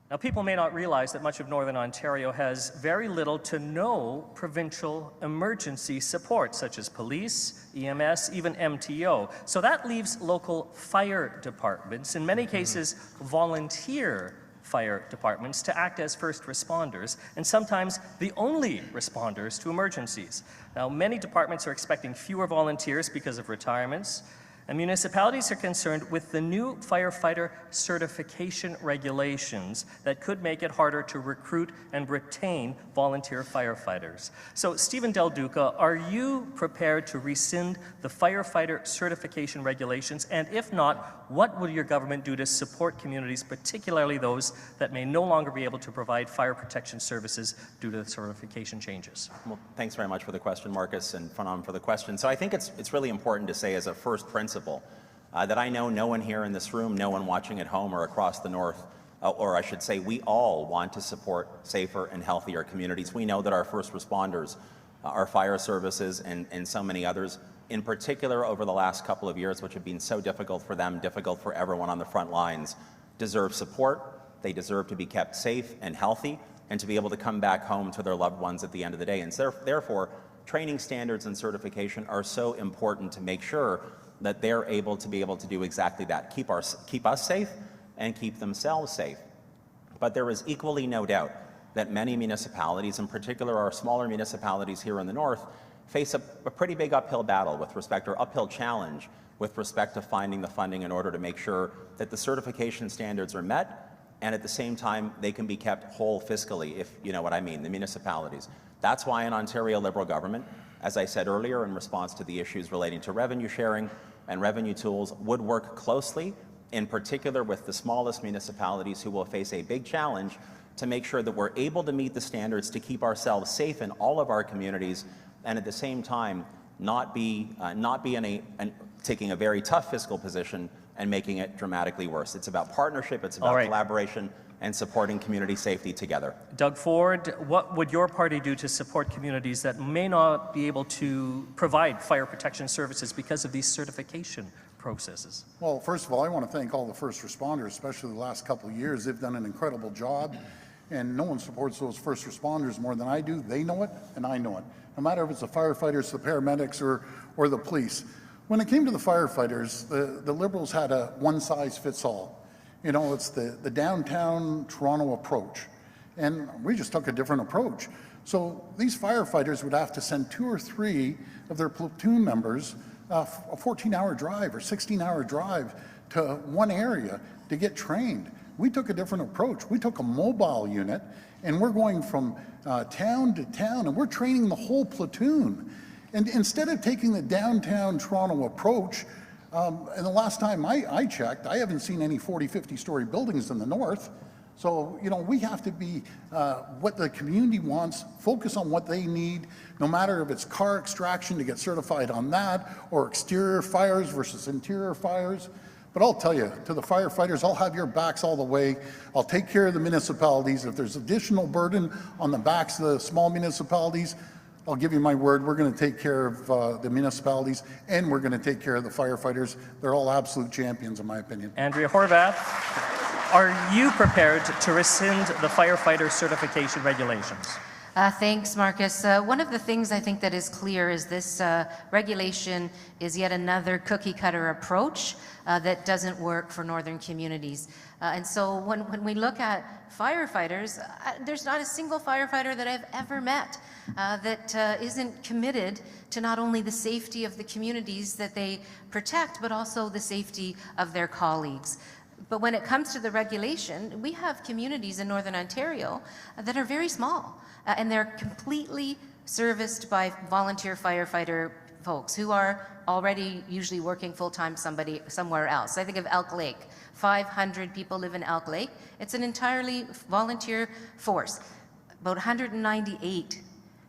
Now, people may not realize that much of Northern Ontario has very little to no provincial emergency support, such as police, EMS, even MTO. So that leaves local fire departments, in many cases volunteer fire departments to act as first responders, and sometimes the only responders to emergencies. Now, many departments are expecting fewer volunteers because of retirements, and municipalities are concerned with the new firefighter certification regulations that could make it harder to recruit and retain volunteer firefighters. So, Stephen Del Duca, are you prepared to rescind the firefighter certification regulations? And if not, what will your government do to support communities, particularly those that may no longer be able to provide fire protection services due to the certification changes? Well, thanks very much for the question, Marcus, and Phenom for the question. So I think it's really important to say as a first principle that I know no one here in this room, no one watching at home or across the North, or I should say we all want to support safer and healthier communities. We know that our first responders, our fire services, and so many others, in particular over the last couple of years, which have been so difficult for them, difficult for everyone on the front lines, deserve support. They deserve to be kept safe and healthy and to be able to come back home to their loved ones at the end of the day. And so, therefore, training standards and certification are so important to make sure that they're able to do exactly that, keep us safe and keep themselves safe. But there is equally no doubt that many municipalities, in particular our smaller municipalities here in the North, face a pretty big uphill battle with respect, or uphill challenge with respect to finding the funding in order to make sure that the certification standards are met, and at the same time they can be kept whole fiscally, if you know what I mean, the municipalities. That's why an Ontario Liberal government, as I said earlier, in response to the issues relating to revenue sharing and revenue tools, would work closely, in particular with the smallest municipalities who will face a big challenge, to make sure that we're able to meet the standards to keep ourselves safe in all of our communities, and at the same time not be taking a very tough fiscal position and making it dramatically worse. It's about partnership, it's about collaboration, and supporting community safety together. Doug Ford, what would your party do to support communities that may not be able to provide fire protection services because of these certification processes? Well, first of all, I want to thank all the first responders, especially the last couple of years. They've done an incredible job, and no one supports those first responders more than I do. They know it, and I know it. No matter if it's the firefighters, the paramedics, or the police. When it came to the firefighters, the Liberals had a one-size-fits-all. You know, it's the downtown Toronto approach. And we just took a different approach. So these firefighters would have to send 2 or 3 of their platoon members a 14-hour drive or 16-hour drive to one area to get trained. We took a different approach. We took a mobile unit, and we're going from town to town, and we're training the whole platoon. And instead of taking the downtown Toronto approach, and the last time I checked, I haven't seen any 40, 50-story buildings in the North. So, you know, we have to be what the community wants, focus on what they need, no matter if it's car extraction to get certified on that, or exterior fires versus interior fires. But I'll tell you, to the firefighters, I'll have your backs all the way. I'll take care of the municipalities. If there's additional burden on the backs of the small municipalities, I'll give you my word, we're going to take care of the municipalities, and we're going to take care of the firefighters. They're all absolute champions, in my opinion. Andrea Horvath, are you prepared to rescind the firefighter certification regulations? Thanks, Marcus. One of the things I think that is clear is this regulation is yet another cookie-cutter approach that doesn't work for northern communities. And so when we look at firefighters, there's not a single firefighter that I've ever met that isn't committed to not only the safety of the communities that they protect, but also the safety of their colleagues. But when it comes to the regulation, we have communities in Northern Ontario that are very small, and they're completely serviced by volunteer firefighter folks who are already usually working full-time somewhere else. I think of Elk Lake. 500 people live in Elk Lake. It's an entirely volunteer force. About 198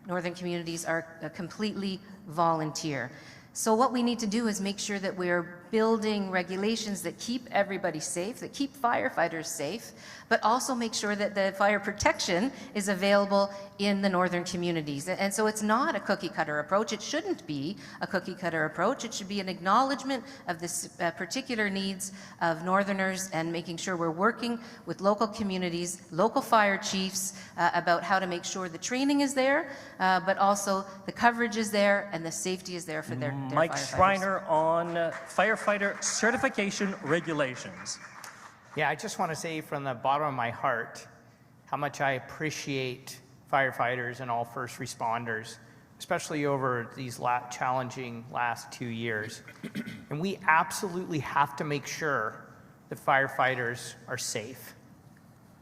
northern communities are completely volunteer. So what we need to do is make sure that we're building regulations that keep everybody safe, that keep firefighters safe, but also make sure that the fire protection is available in the northern communities. And so it's not a cookie-cutter approach. It shouldn't be a cookie-cutter approach. It should be an acknowledgement of the particular needs of northerners and making sure we're working with local communities, local fire chiefs about how to make sure the training is there, but also the coverage is there and the safety is there for their Mike firefighters. Schreiner on firefighter certification regulations. Yeah, I just want to say from the bottom of my heart how much I appreciate firefighters and all first responders, especially over these challenging last 2 years. And we absolutely have to make sure that firefighters are safe.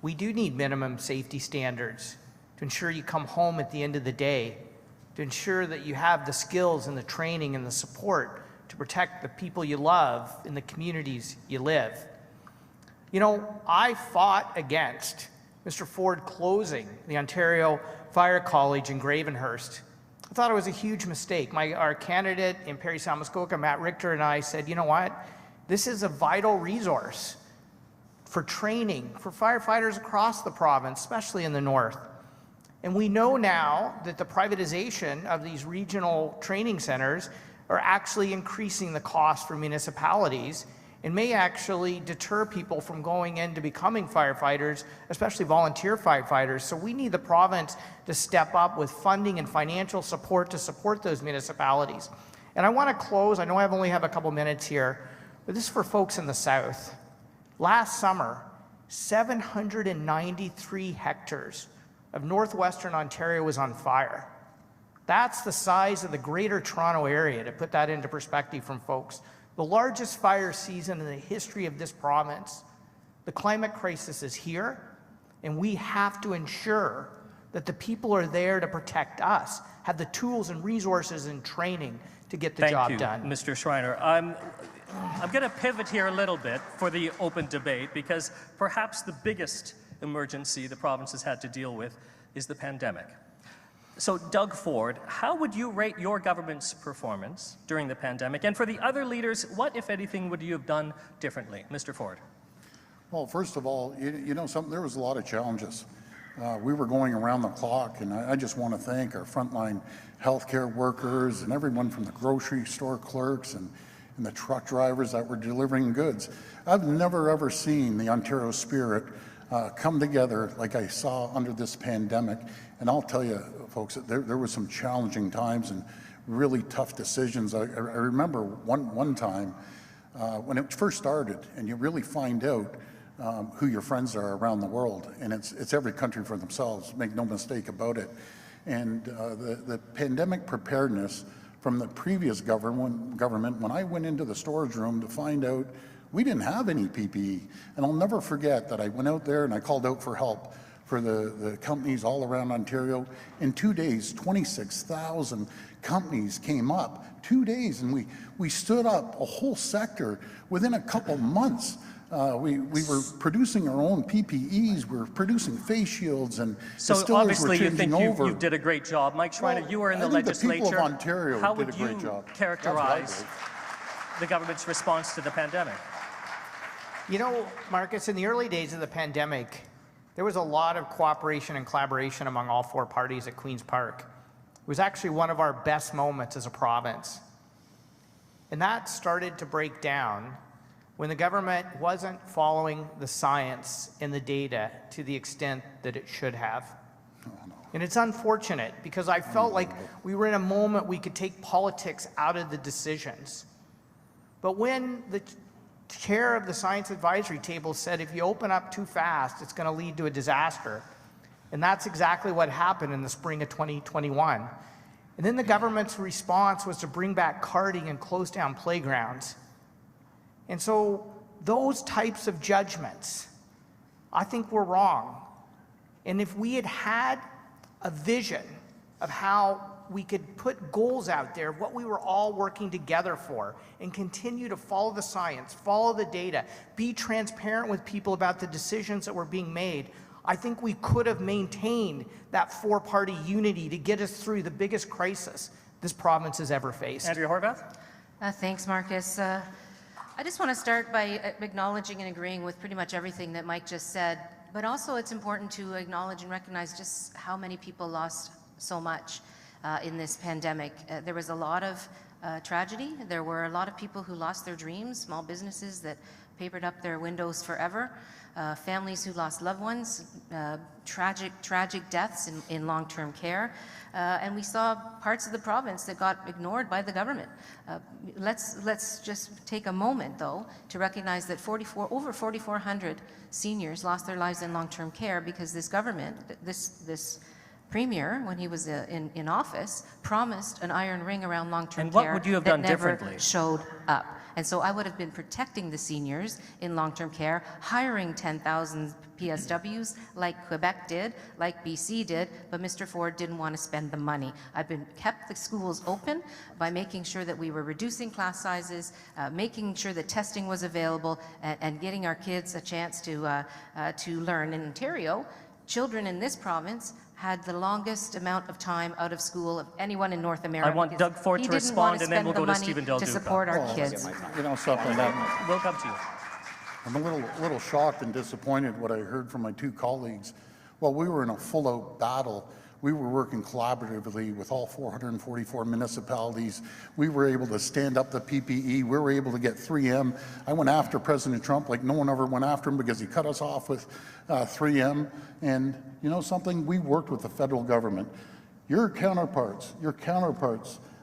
We do need minimum safety standards to ensure you come home at the end of the day, to ensure that you have the skills and the training and the support to protect the people you love in the communities you live. You know, I fought against Mr. Ford closing the Ontario Fire College in Gravenhurst. I thought it was a huge mistake. Our candidate in Parry Sound Muskoka, Matt Richter, and I said, you know what? This is a vital resource for training for firefighters across the province, especially in the north. And we know now that the privatization of these regional training centers are actually increasing the cost for municipalities and may actually deter people from going into becoming firefighters, especially volunteer firefighters. So we need the province to step up with funding and financial support to support those municipalities. And I want to close, I know I only have a couple minutes here, but this is for folks in the south. Last summer, 793 hectares of northwestern Ontario was on fire. That's the size of the Greater Toronto Area, to put that into perspective from folks. The largest fire season in the history of this province. The climate crisis is here, and we have to ensure that the people are there to protect us, have the tools and resources and training to get the job done. Thank you, Mr. Schreiner. I'm going to pivot here a little bit for the open debate, because perhaps the biggest emergency the province has had to deal with is the pandemic. So, Doug Ford, how would you rate your government's performance during the pandemic? And for the other leaders, what, if anything, would you have done differently? Mr. Ford. Well, first of all, you know something, there was a lot of challenges. We were going around the clock, and I just want to thank our frontline healthcare workers and everyone from the grocery store clerks and the truck drivers that were delivering goods. I've never, ever seen the Ontario spirit come together like I saw under this pandemic. And I'll tell you, folks, there were some challenging times and really tough decisions. I remember one time when it first started, and you really find out who your friends are around the world, and it's every country for themselves, make no mistake about it. And the pandemic preparedness from the previous government, when I went into the storage room to find out we didn't have any PPE, and I'll never forget that I went out there and I called out for help for the companies all around Ontario. In 2 days, 26,000 companies came up. 2 days, and we stood up a whole sector within a couple months. We were producing our own PPEs, we were producing face shields, and so distillers were obviously you changing think over. you did a great job. Mike Schreiner, Well, you were in the I think legislature. The people of Ontario How did would a great you job. characterize the government's response to the pandemic? You know, Marcus, in the early days of the pandemic, there was a lot of cooperation and collaboration among all four parties at Queen's Park. It was actually one of our best moments as a province. And that started to break down when the government wasn't following the science and the data to the extent that it should have. And it's unfortunate, because I felt like we were in a moment we could take politics out of the decisions. But when the chair of the science advisory table said, if you open up too fast, it's going to lead to a disaster. And that's exactly what happened in the spring of 2021. And then the government's response was to bring back karting and close down playgrounds. And so those types of judgments, I think, were wrong. And if we had had a vision of how we could put goals out there, what we were all working together for, and continue to follow the science, follow the data, be transparent with people about the decisions that were being made, I think we could have maintained that four-party unity to get us through the biggest crisis this province has ever faced. Andrea Horvath? Thanks, Marcus. I just want to start by acknowledging and agreeing with pretty much everything that Mike just said, but also it's important to acknowledge and recognize just how many people lost so much in this pandemic. There was a lot of tragedy. There were a lot of people who lost their dreams, small businesses that papered up their windows forever. Families who lost loved ones, tragic deaths in long-term care, and we saw parts of the province that got ignored by the government. Let's just take a moment, though, to recognize that over 4,400 seniors lost their lives in long-term care because this government, this Premier, when he was in office, promised an iron ring around long-term care what would you have that done never differently? showed up. And so I would have been protecting the seniors in long-term care, hiring 10,000 PSWs like Quebec did, like BC did, but Mr. Ford didn't want to spend the money. I've kept the schools open by making sure that we were reducing class sizes, making sure that testing was available, and getting our kids a chance to learn. In Ontario, children in this province had the longest amount of time out of school of anyone in North America. I want Doug Ford to respond, and then we'll go to Stephen Del Duca. To support our kids. You know something, We'll come to you. I'm a little shocked and disappointed what I heard from my two colleagues. Well, we were in a full-out battle. We were working collaboratively with all 444 municipalities. We were able to stand up the PPE. We were able to get 3M. I went after President Trump like no one ever went after him because he cut us off with 3M. And you know something? We worked with the federal government. Your counterparts,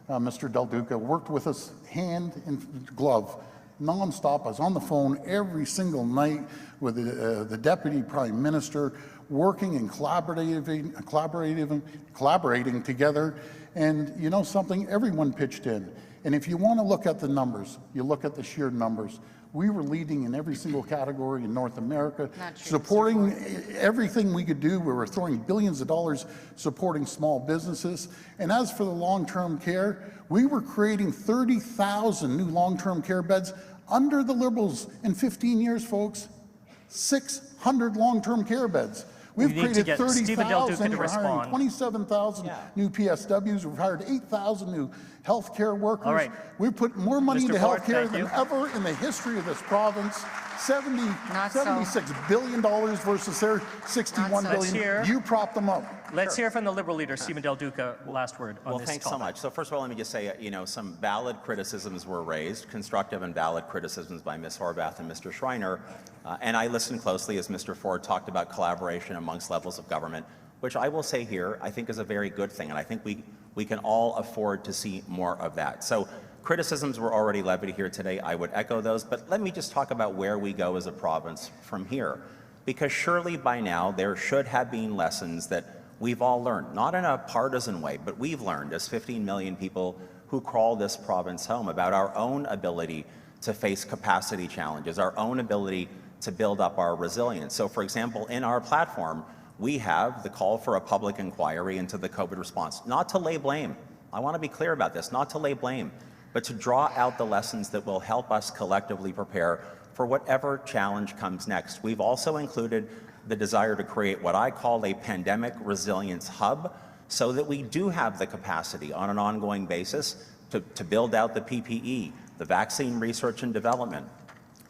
Mr. Del Duca, worked with us hand in glove, nonstop. I was on the phone every single night with the Deputy Prime Minister, working and collaborating together. And you know something? Everyone pitched in. And if you want to look at the numbers, you look at the sheer numbers. We were leading in every single category in North America, supporting everything we could do. We were throwing billions of dollars supporting small businesses. And as for the long-term care, we were creating 30,000 new long-term care beds under the Liberals in 15 years, folks. 600 long-term care beds. We've created 30,000, we're hiring 27,000 new PSWs, we've hired 8,000 new healthcare workers. All right. We've put more money into Ford, healthcare thank than you. ever in the history of this province. Not so. $76 billion versus their $61 Not so. Let's billion. hear- You propped them up. Let's hear from the Liberal leader, Stephen Del Duca, last word on Well, this thanks topic. so much. So first of all, let me just say, some valid criticisms were raised, constructive and valid criticisms by Ms. Horvath and Mr. Schreiner. And I listened closely as Mr. Ford talked about collaboration amongst levels of government, which I will say here, I think is a very good thing. And I think we can all afford to see more of that. So criticisms were already levied here today. I would echo those. But let me just talk about where we go as a province from here. Because surely by now there should have been lessons that we've all learned, not in a partisan way, but we've learned as 15 million people who call this province home about our own ability to face capacity challenges, our own ability to build up our resilience. So for example, in our platform, we have the call for a public inquiry into the COVID response, not to lay blame. I want to be clear about this, not to lay blame, but to draw out the lessons that will help us collectively prepare for whatever challenge comes next. We've also included the desire to create what I call a pandemic resilience hub so that we do have the capacity on an ongoing basis to build out the PPE, the vaccine research and development,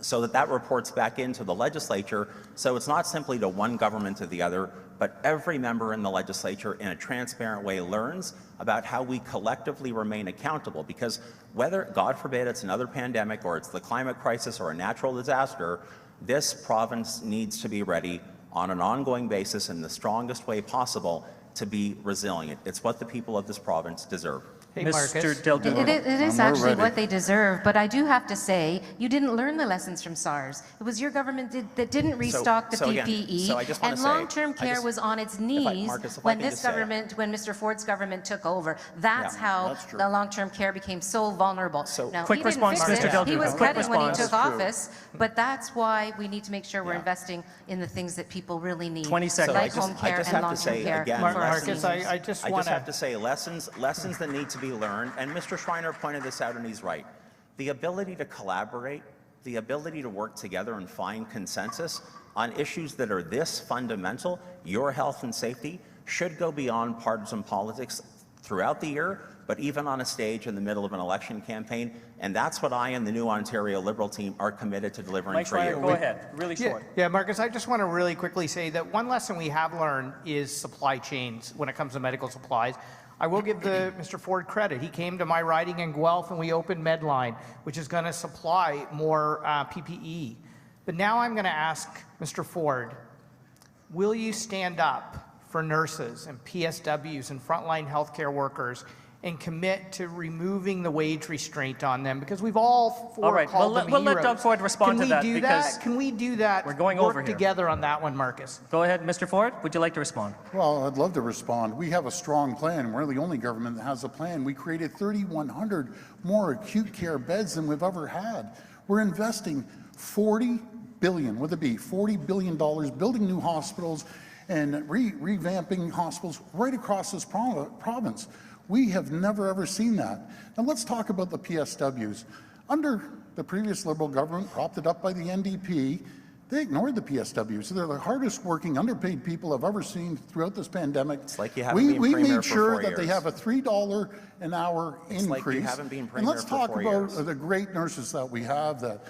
so that reports back into the legislature. So it's not simply to one government or the other, but every member in the legislature in a transparent way learns about how we collectively remain accountable. Because whether, God forbid, it's another pandemic or it's the climate crisis or a natural disaster, this province needs to be ready on an ongoing basis in the strongest way possible to be resilient. It's what the people of this province deserve. Hey, Mr. Marcus. Del Duca. It is We're actually ready. what they deserve, but I do have to say, you didn't learn the lessons from SARS. It was your government that didn't restock the so again, PPE, so I just wanna and say- long-term care was on its knees Marcus, if I when can this just say- government, when Mr. Ford's government took over. That's Yeah, how that's true. the long-term care became so vulnerable. So- Now, Quick he didn't response, fix Mr. it. Del He Duca. was Quick cutting when he response. took office, but that's why we need to make sure we're Yeah. investing in the things that people really need, 20 seconds. like So I home just care have and to long-term say care again, for our Marcus, seniors. I just I want just have to say lessons that need to be learned, and Mr. Schreiner pointed this out and he's right. The ability to collaborate, the ability to work together and find consensus on issues that are this fundamental, your health and safety, should go beyond partisan politics throughout the year, but even on a stage in the middle of an election campaign. And that's what I and the new Ontario Liberal team are committed to delivering Mike for Schreiner, you. go ahead. Really short. Yeah, Marcus, I just want to really quickly say that one lesson we have learned is supply chains when it comes to medical supplies. I will give Mr. Ford credit. He came to my riding in Guelph and we opened Medline, which is going to supply more PPE. But now I'm going to ask Mr. Ford, will you stand up for nurses and PSWs and frontline healthcare workers and commit to removing the wage restraint on them? Because we've all All right, called them we'll let heroes. Doug Ford respond to that, Can we do because that? Can we do that? we're going Work over here. together on that one, Marcus. Go ahead, Mr. Ford. Would you like to respond? Well, I'd love to respond. We have a strong plan. We're the only government that has a plan. We created 3,100 more acute care beds than we've ever had. We're investing $40 billion, with a B, $40 billion, building new hospitals and revamping hospitals right across this province. We have never, ever seen that. Now let's talk about the PSWs. Under the previous Liberal government, propped up by the NDP, they ignored the PSWs. They're the hardest working, underpaid people I've ever seen throughout this pandemic. It's like you haven't been we Premier made for sure 4 that they years. have a $3 an hour It's like increase. you haven't been And Premier let's for talk 4 about years. the great nurses that we have that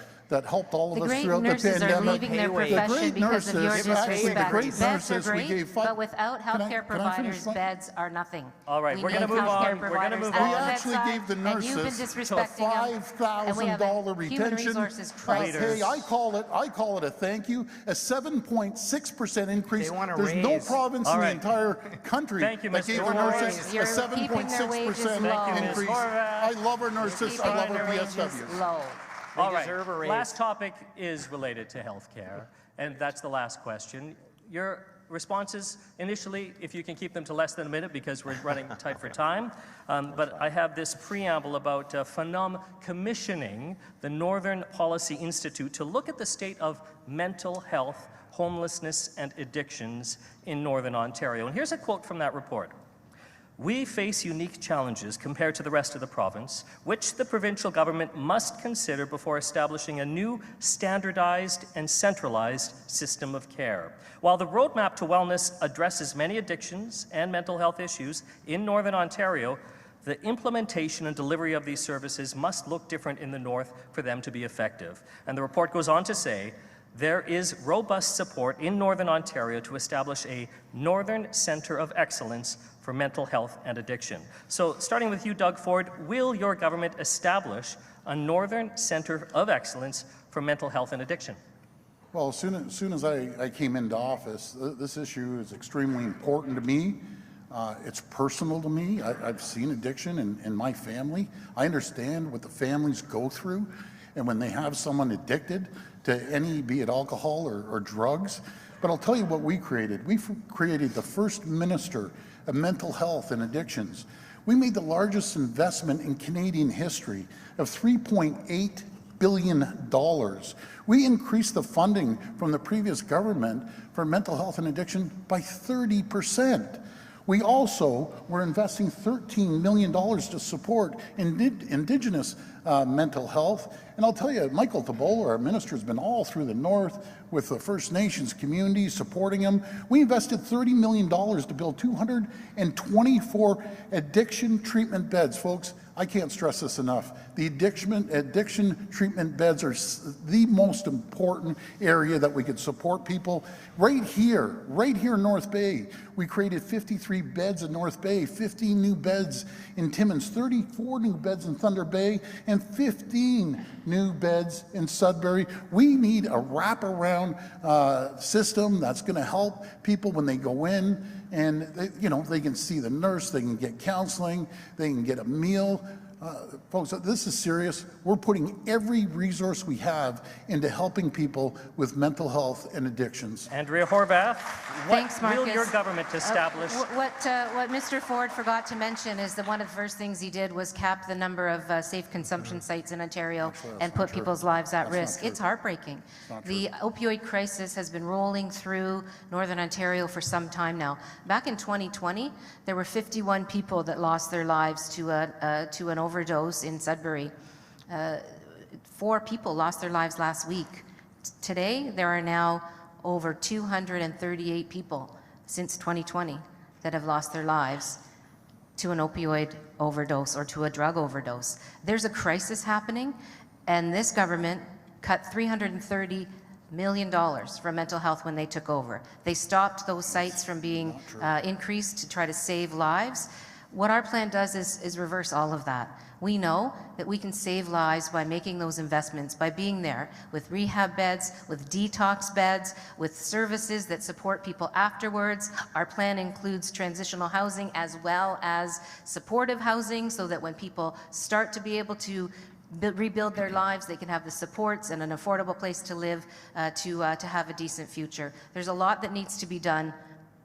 helped all of The us great throughout the nurses pandemic. are leaving their The great profession because of your nurses, actually, the disrespect. great Beds nurses, are we great, gave but without Can I- healthcare can I finish providers, my- beds are nothing. All right, We we're gonna need move healthcare on. We're gonna providers move at on. We the actually bedside, gave the and you've been nurses a disrespecting them. And we have a $5,000 human retention. resources crisis. Hey, I call it a thank you, a 7.6% increase. They want a There's no raise. province All in the right. entire country Thank you, that Mr. gave our Horvath. nurses a You're keeping their wages 7.6% low. Thank you, Ms. increase. Horvath. I love our nurses. I love Keeping our their wages PSWs. low. All right, deserve a raise. last topic is related to healthcare, and that's the last question. Your responses initially, if you can keep them to less than a minute because we're running tight for time, but I have this preamble about FNUM commissioning the Northern Policy Institute to look at the state of mental health, homelessness, and addictions in Northern Ontario. And here's a quote from that report. "We face unique challenges compared to the rest of the province, which the provincial government must consider before establishing a new standardized and centralized system of care. While the roadmap to wellness addresses many addictions and mental health issues in Northern Ontario, the implementation and delivery of these services must look different in the North for them to be effective." And the report goes on to say, "There is robust support in Northern Ontario to establish a Northern Centre of Excellence for mental health and addiction." So starting with you, Doug Ford, will your government establish a Northern Centre of Excellence for mental health and addiction? Well, as soon as I came into office, this issue is extremely important to me. It's personal to me. I've seen addiction in my family. I understand what the families go through. And when they have someone addicted to any, be it alcohol or drugs. But I'll tell you what we created. We created the first minister of mental health and addictions. We made the largest investment in Canadian history of $3.8 billion. We increased the funding from the previous government for mental health and addiction by 30%. We also were investing $13 million to support Indigenous mental health. And I'll tell you, Michael Tabola, our minister, has been all through the North with the First Nations community supporting him. We invested $30 million to build 224 addiction treatment beds. Folks, I can't stress this enough. The addiction treatment beds are the most important area that we could support people. Right here in North Bay, we created 53 beds in North Bay, 15 new beds in Timmins, 34 new beds in Thunder Bay, and 15 new beds in Sudbury. We need a wraparound system that's going to help people when they go in, and they can see the nurse, they can get counseling, they can get a meal. Folks, this is serious. We're putting every resource we have into helping people with mental health and addictions. Andrea Horvath, Thanks, what will Marcus. your government establish? What Mr. Ford forgot to mention is that one of the first things he did was cap the number of safe consumption sites in Ontario and put people's lives at risk. It's heartbreaking. The opioid crisis has been rolling through Northern Ontario for some time now. Back in 2020, there were 51 people that lost their lives to an overdose in Sudbury. 4 people lost their lives last week. Today, there are now over 238 people since 2020 that have lost their lives to an opioid overdose or to a drug overdose. There's a crisis happening, and this government cut $330 million from mental health when they took over. They stopped those sites from being increased to try to save lives. What our plan does is reverse all of that. We know that we can save lives by making those investments, by being there with rehab beds, with detox beds, with services that support people afterwards. Our plan includes transitional housing as well as supportive housing, so that when people start to be able to rebuild their lives, they can have the supports and an affordable place to live, to have a decent future. There's a lot that needs to be done,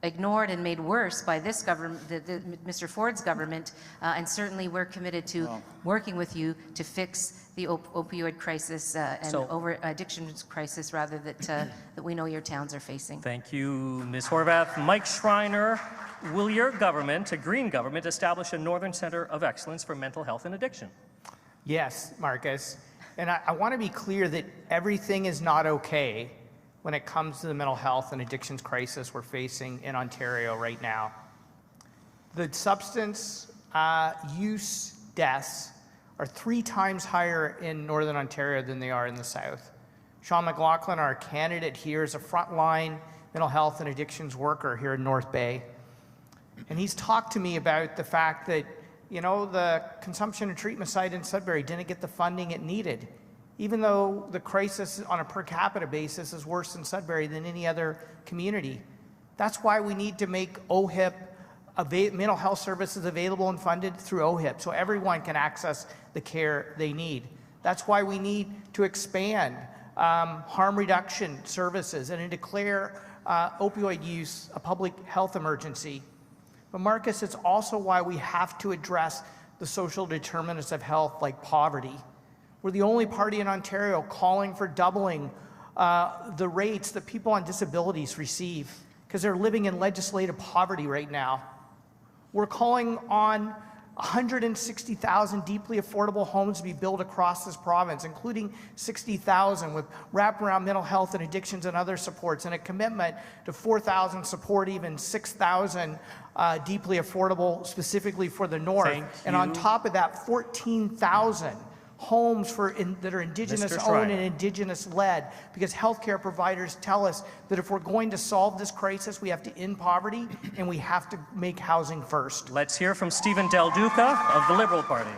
ignored and made worse by this government, Mr. Ford's government, and certainly we're committed to working with you to fix the opioid crisis and over addictions crisis, rather, that we know your towns are facing. Thank you, Ms. Horvath. Mike Schreiner, will your government, a Green government, establish a Northern Centre of Excellence for Mental Health and Addiction? Yes, Marcus. And I want to be clear that everything is not okay when it comes to the mental health and addictions crisis we're facing in Ontario right now. The substance use deaths are 3 times higher in Northern Ontario than they are in the South. Sean Mclaughlin, our candidate here, is a frontline mental health and addictions worker here in North Bay. And he's talked to me about the fact that, you know, the consumption and treatment site in Sudbury didn't get the funding it needed, even though the crisis on a per capita basis is worse in Sudbury than any other community. That's why we need to make OHIP, mental health services, available and funded through OHIP, so everyone can access the care they need. That's why we need to expand harm reduction services and to declare opioid use a public health emergency. But Marcus, it's also why we have to address the social determinants of health, like poverty. We're the only party in Ontario calling for doubling the rates that people on disabilities receive, because they're living in legislative poverty right now. We're calling on 160,000 deeply affordable homes to be built across this province, including 60,000 with wraparound mental health and addictions and other supports, and a commitment to 4,000 support, even 6,000 deeply affordable specifically for the North. And on top of that, 14,000 homes that are Indigenous owned and Indigenous led, because healthcare providers tell us that if we're going to solve this crisis, we have to end poverty and we have to make housing first. Let's hear from Stephen Del Duca of the Liberal Party.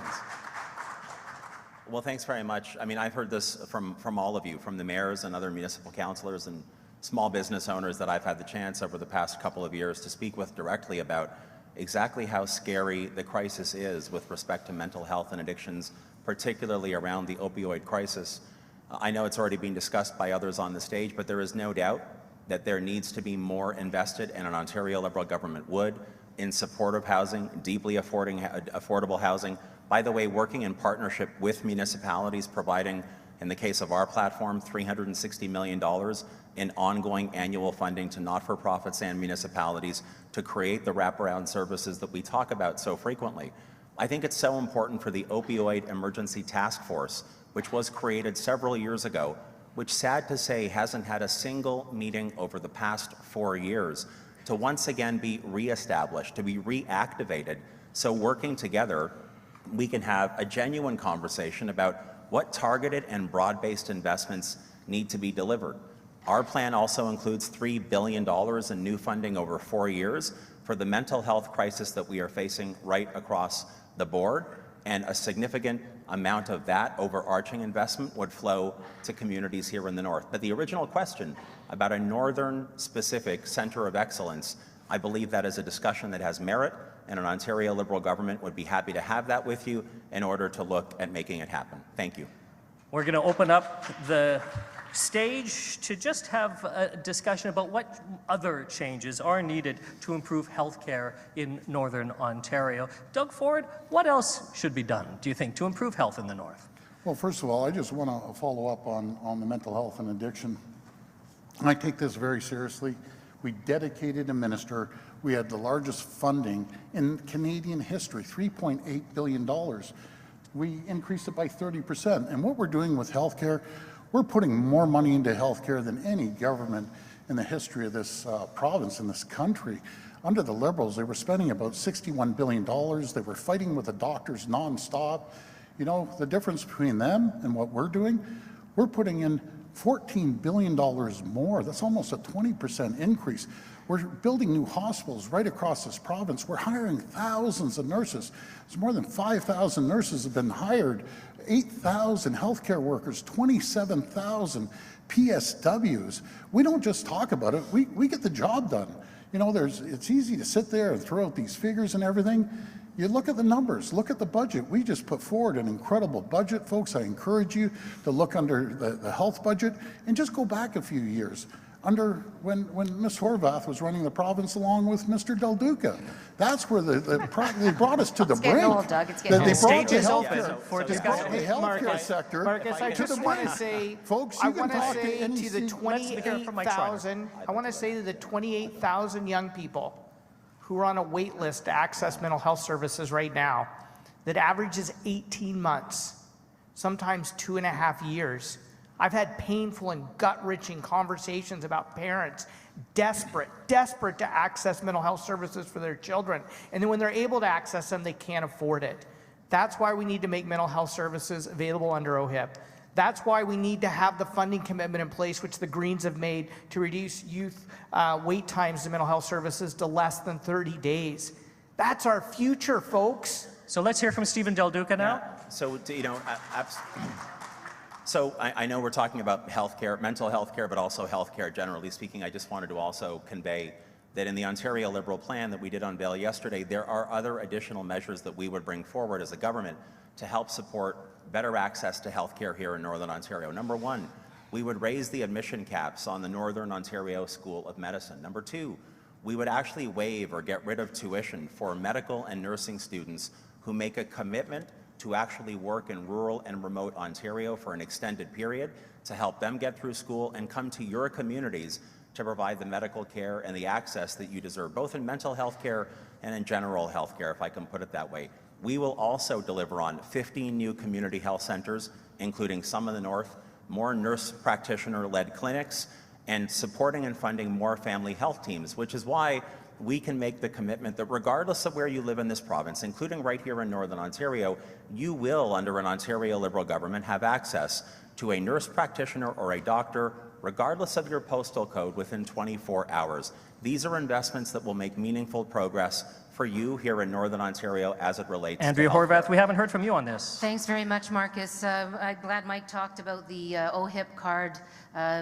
Well, thanks very much. I mean, I've heard this from all of you, from the mayors and other municipal councillors and small business owners that I've had the chance over the past couple of years to speak with directly about exactly how scary the crisis is with respect to mental health and addictions, particularly around the opioid crisis. I know it's already been discussed by others on the stage, but there is no doubt that there needs to be more invested, and an Ontario Liberal government would, in supportive housing, deeply affordable housing. By the way, working in partnership with municipalities, providing, in the case of our platform, $360 million in ongoing annual funding to not-for-profits and municipalities to create the wraparound services that we talk about so frequently. I think it's so important for the Opioid Emergency Task Force, which was created several years ago, which, sad to say, hasn't had a single meeting over the past 4 years, to once again be reestablished, to be reactivated, so working together, we can have a genuine conversation about what targeted and broad-based investments need to be delivered. Our plan also includes $3 billion in new funding over 4 years for the mental health crisis that we are facing right across the board, and a significant amount of that overarching investment would flow to communities here in the North. But the original question about a Northern-specific Centre of Excellence, I believe that is a discussion that has merit, and an Ontario Liberal government would be happy to have that with you in order to look at making it happen. Thank you. We're going to open up the stage to just have a discussion about what other changes are needed to improve healthcare in Northern Ontario. Doug Ford, what else should be done, do you think, to improve health in the North? Well, first of all, I just want to follow up on the mental health and addiction. I take this very seriously. We dedicated a minister. We had the largest funding in Canadian history, $3.8 billion. We increased it by 30%. And what we're doing with healthcare, we're putting more money into healthcare than any government in the history of this province, in this country. Under the Liberals, they were spending about $61 billion. They were fighting with the doctors nonstop. You know, the difference between them and what we're doing, we're putting in $14 billion more. That's almost a 20% increase. We're building new hospitals right across this province. We're hiring thousands of nurses. There's more than 5,000 nurses have been hired, 8,000 healthcare workers, 27,000 PSWs. We don't just talk about it, we get the job done. You know, it's easy to sit there and throw out these figures and everything. You look at the numbers, look at the budget. We just put forward an incredible budget, folks. I encourage you to look under the health budget and just go back a few years. Under when Ms. Horvath was running the province along with Mr. Del Duca. That's where they brought us to the brink. getting old, Doug. It's getting They old. brought the Stage is open healthcare for they brought the discussion. healthcare sector Marcus, I to just the want to brink. say, Folks, I you can want to talk say to any to the Let's hear from Mike Schreiner. 28,000, I want to say to the 28,000 young people who are on a wait list to access mental health services right now, that averages 18 months, sometimes 2.5 years. I've had painful and gut-wrenching conversations about parents desperate to access mental health services for their children. And then when they're able to access them, they can't afford it. That's why we need to make mental health services available under OHIP. That's why we need to have the funding commitment in place, which the Greens have made, to reduce youth wait times to mental health services to less than 30 days. That's our future, folks. So let's hear from Stephen Del Duca now. Yeah. So, you know, so I know we're talking about healthcare, mental health care, but also healthcare generally speaking. I just wanted to also convey that in the Ontario Liberal plan that we did unveil yesterday, there are other additional measures that we would bring forward as a government to help support better access to healthcare here in Northern Ontario. Number one, we would raise the admission caps on the Northern Ontario School of Medicine. Number two, we would actually waive or get rid of tuition for medical and nursing students who make a commitment to actually work in rural and remote Ontario for an extended period to help them get through school and come to your communities to provide the medical care and the access that you deserve, both in mental health care and in general health care, if I can put it that way. We will also deliver on 15 new community health centers, including some in the north, more nurse practitioner-led clinics, and supporting and funding more family health teams, which is why we can make the commitment that regardless of where you live in this province, including right here in Northern Ontario, you will, under an Ontario Liberal government, have access to a nurse practitioner or a doctor, regardless of your postal code, within 24 hours. These are investments that will make meaningful progress for you here in Northern Ontario as it relates Andrea to healthcare. Horvath, we haven't heard from you on this. Thanks very much, Marcus. I'm glad Mike talked about the OHIP card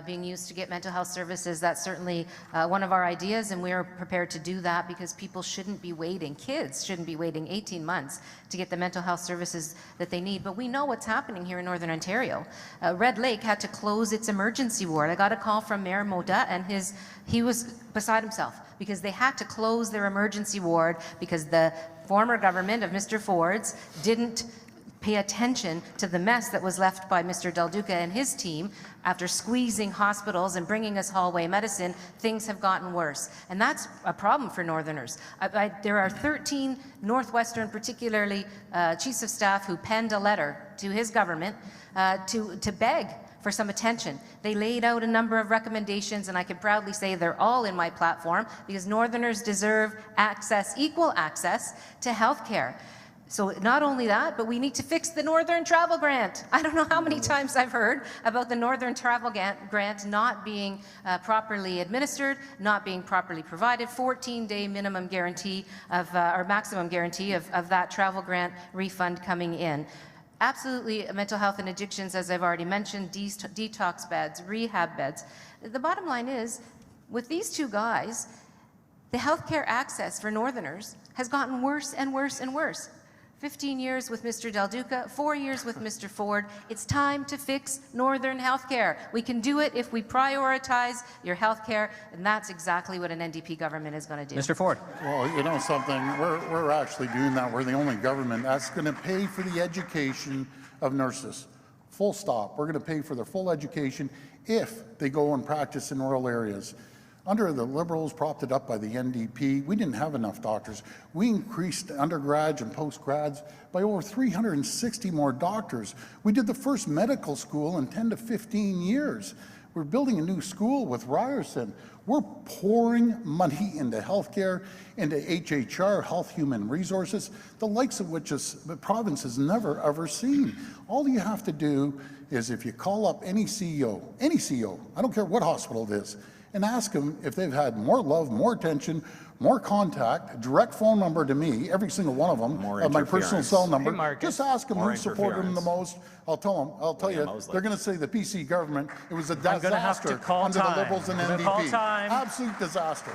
being used to get mental health services. That's certainly one of our ideas, and we're prepared to do that because people shouldn't be waiting, kids shouldn't be waiting 18 months to get the mental health services that they need. But we know what's happening here in Northern Ontario. Red Lake had to close its emergency ward. I got a call from Mayor Moda, and he was beside himself because they had to close their emergency ward because the former government of Mr. Ford's didn't pay attention to the mess that was left by Mr. Del Duca and his team. After squeezing hospitals and bringing us hallway medicine, things have gotten worse. And that's a problem for Northerners. There are 13 Northwestern, particularly chiefs of staff, who penned a letter to his government to beg for some attention. They laid out a number of recommendations, and I can proudly say they're all in my platform because Northerners deserve access, equal access to health care. So not only that, but we need to fix the Northern Travel Grant. I don't know how many times I've heard about the Northern Travel Grant not being properly administered, not being properly provided. 14-day minimum guarantee of, or maximum guarantee of that travel grant refund coming in. Absolutely, mental health and addictions, as I've already mentioned, detox beds, rehab beds. The bottom line is, with these two guys, the healthcare access for Northerners has gotten worse and worse and worse. 15 years with Mr. Del Duca, 4 years with Mr. Ford. It's time to fix Northern healthcare. We can do it if we prioritize your healthcare, and that's exactly what an NDP government is going to do. Mr. Ford. Well, you know something, we're actually doing that. We're the only government that's going to pay for the education of nurses. Full stop. We're going to pay for their full education if they go and practice in rural areas. Under the Liberals, propped it up by the NDP, we didn't have enough doctors. We increased undergrads and postgrads by over 360 more doctors. We did the first medical school in 10 to 15 years. We're building a new school with Ryerson. We're pouring money into healthcare, into HHR, Health Human Resources, the likes of which the province has never ever seen. All you have to do is if you call up any CEO, I don't care what hospital it is, and ask them if they've had more love, more attention, more contact, direct phone number to me, every single one of them, my personal cell number. Hey, just ask them who supported them the interference. most. I'll tell you, Mosley. they're going to say the PC government. It was a I'm gonna have to disaster call under the time. Liberals and I'm gonna call NDP. time. Absolute disaster.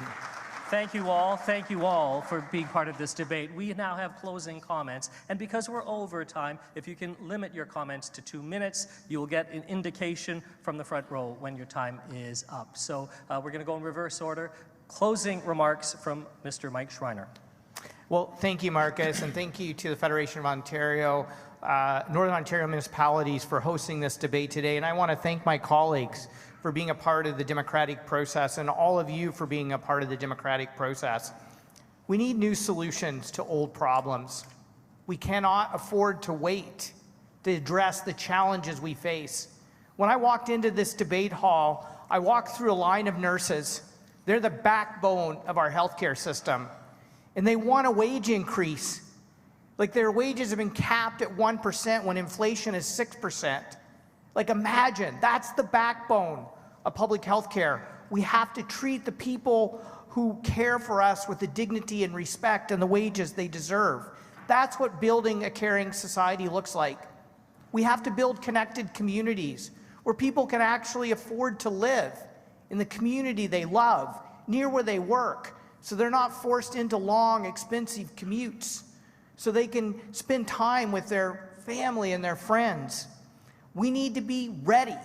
Thank you all for being part of this debate. We now have closing comments, and because we're over time, if you can limit your comments to 2 minutes, you will get an indication from the front row when your time is up. So we're going to go in reverse order. Closing remarks from Mr. Mike Schreiner. Well, thank you, Marcus, and thank you to the Federation of Ontario, Northern Ontario municipalities for hosting this debate today. And I want to thank my colleagues for being a part of the democratic process and all of you for being a part of the democratic process. We need new solutions to old problems. We cannot afford to wait to address the challenges we face. When I walked into this debate hall, I walked through a line of nurses. They're the backbone of our healthcare system. And they want a wage increase. Like their wages have been capped at 1% when inflation is 6%. Like imagine, that's the backbone of public health care. We have to treat the people who care for us with the dignity and respect and the wages they deserve. That's what building a caring society looks like. We have to build connected communities where people can actually afford to live in the community they love, near where they work, so they're not forced into long, expensive commutes, so they can spend time with their family and their friends. We need to be ready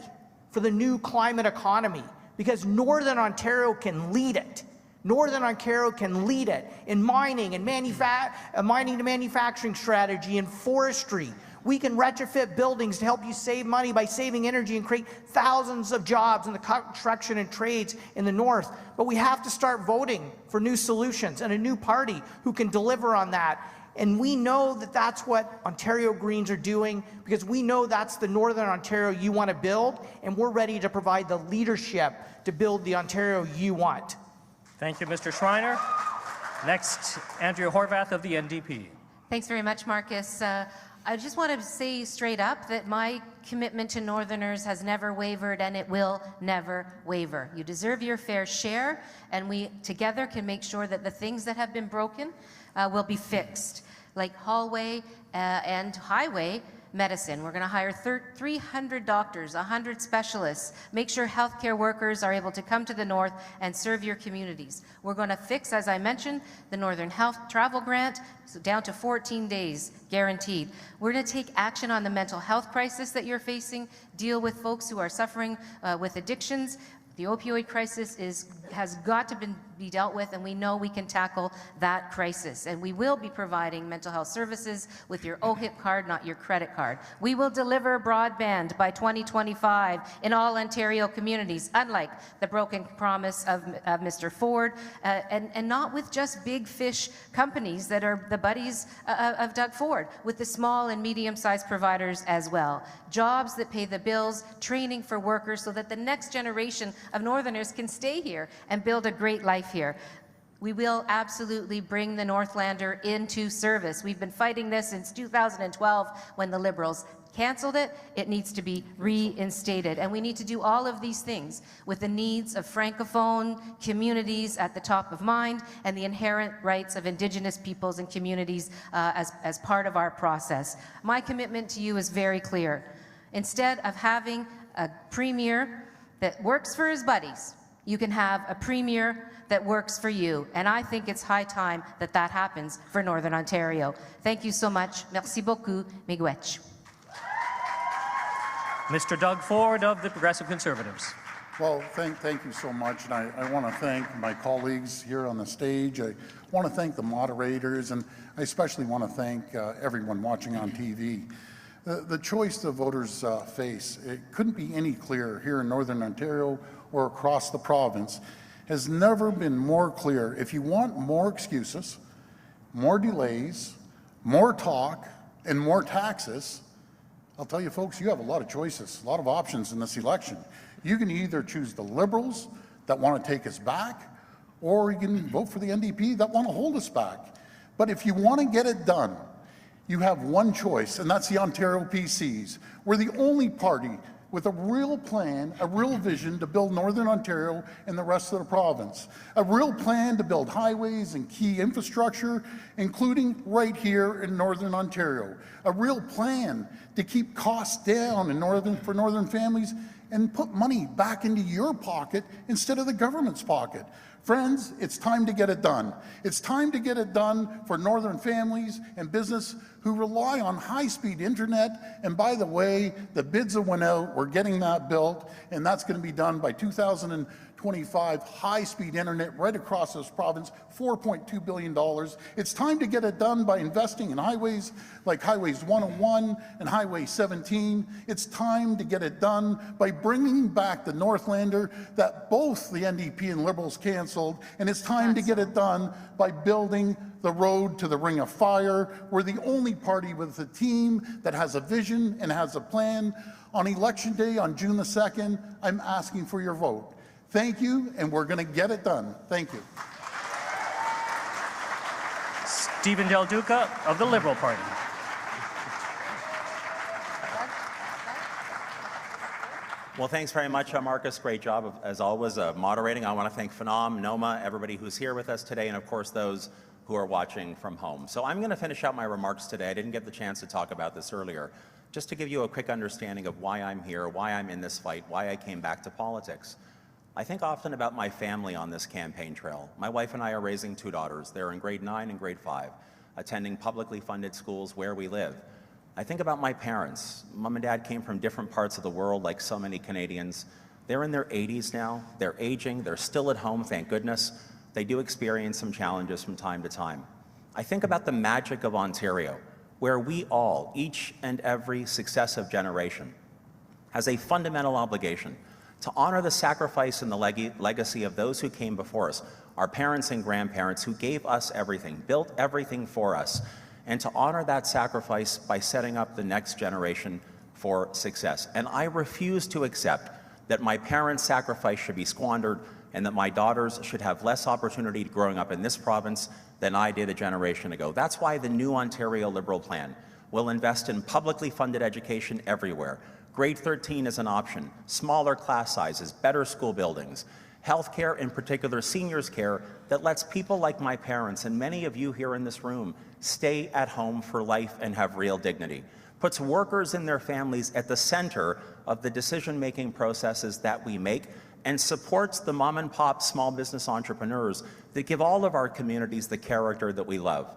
for the new climate economy because Northern Ontario can lead it. Northern Ontario can lead it in mining and mining to manufacturing strategy and forestry. We can retrofit buildings to help you save money by saving energy and create thousands of jobs in the construction and trades in the north. But we have to start voting for new solutions and a new party who can deliver on that. And we know that that's what Ontario Greens are doing because we know that's the Northern Ontario you want to build, and we're ready to provide the leadership to build the Ontario you want. Thank you, Mr. Schreiner. Next, Andrea Horvath of the NDP. Thanks very much, Marcus. I just want to say straight up that my commitment to Northerners has never wavered and it will never waver. You deserve your fair share, and we together can make sure that the things that have been broken will be fixed, like hallway and highway medicine. We're going to hire 300 doctors, 100 specialists, make sure healthcare workers are able to come to the north and serve your communities. We're going to fix, as I mentioned, the Northern Health Travel Grant, so down to 14 days guaranteed. We're going to take action on the mental health crisis that you're facing, deal with folks who are suffering with addictions. The opioid crisis has got to be dealt with, and we know we can tackle that crisis. And we will be providing mental health services with your OHIP card, not your credit card. We will deliver broadband by 2025 in all Ontario communities, unlike the broken promise of Mr. Ford, and not with just big fish companies that are the buddies of Doug Ford, with the small and medium-sized providers as well. Jobs that pay the bills, training for workers so that the next generation of Northerners can stay here and build a great life here. We will absolutely bring the Northlander into service. We've been fighting this since 2012 when the Liberals canceled it. It needs to be reinstated. And we need to do all of these things with the needs of Francophone communities at the top of mind and the inherent rights of Indigenous peoples and communities as part of our process. My commitment to you is very clear. Instead of having a premier that works for his buddies, you can have a premier that works for you. And I think it's high time that that happens for Northern Ontario. Thank you so much. Merci beaucoup. Miigwech. Mr. Doug Ford of the Progressive Conservatives. Well, thank you so much, and I want to thank my colleagues here on the stage. I want to thank the moderators, and I especially want to thank everyone watching on TV. The choice the voters face, it couldn't be any clearer here in Northern Ontario or across the province, has never been more clear. If you want more excuses, more delays, more talk, and more taxes, I'll tell you folks, you have a lot of choices, a lot of options in this election. You can either choose the Liberals that want to take us back, or you can vote for the NDP that want to hold us back. But if you want to get it done, you have one choice, and that's the Ontario PCs. We're the only party with a real plan, a real vision to build Northern Ontario and the rest of the province. A real plan to build highways and key infrastructure, including right here in Northern Ontario. A real plan to keep costs down for Northern families and put money back into your pocket instead of the government's pocket. Friends, it's time to get it done. It's time to get it done for Northern families and business who rely on high-speed internet. And by the way, the bids that went out, we're getting that built, and that's going to be done by 2025. High-speed internet right across this province, $4.2 billion. It's time to get it done by investing in highways like Highways 101 and Highway 17. It's time to get it done by bringing back the Northlander that both the NDP and Liberals canceled. And it's time to get it done by building the road to the Ring of Fire. We're the only party with a team that has a vision and has a plan. On Election Day, on June the 2nd, I'm asking for your vote. Thank you, and we're going to get it done. Thank you. Stephen Del Duca of the Liberal Party. Well, thanks very much, Marcus. Great job, as always, moderating. I want to thank Phenom, Noma, everybody who's here with us today, and of course those who are watching from home. So I'm going to finish out my remarks today. I didn't get the chance to talk about this earlier, just to give you a quick understanding of why I'm here, why I'm in this fight, why I came back to politics. I think often about my family on this campaign trail. My wife and I are raising two daughters. They're in grade 9 and grade 5, attending publicly funded schools where we live. I think about my parents. Mom and Dad came from different parts of the world, like so many Canadians. They're in their 80s now. They're aging. They're still at home, thank goodness. They do experience some challenges from time to time. I think about the magic of Ontario, where we all, each and every successive generation, has a fundamental obligation to honor the sacrifice and the legacy of those who came before us, our parents and grandparents who gave us everything, built everything for us, and to honor that sacrifice by setting up the next generation for success. And I refuse to accept that my parents' sacrifice should be squandered and that my daughters should have less opportunity growing up in this province than I did a generation ago. That's why the new Ontario Liberal plan will invest in publicly funded education everywhere. Grade 13 is an option, smaller class sizes, better school buildings, healthcare, in particular seniors care, that lets people like my parents and many of you here in this room stay at home for life and have real dignity. Puts workers and their families at the center of the decision-making processes that we make, and supports the mom and pop small business entrepreneurs that give all of our communities the character that we love.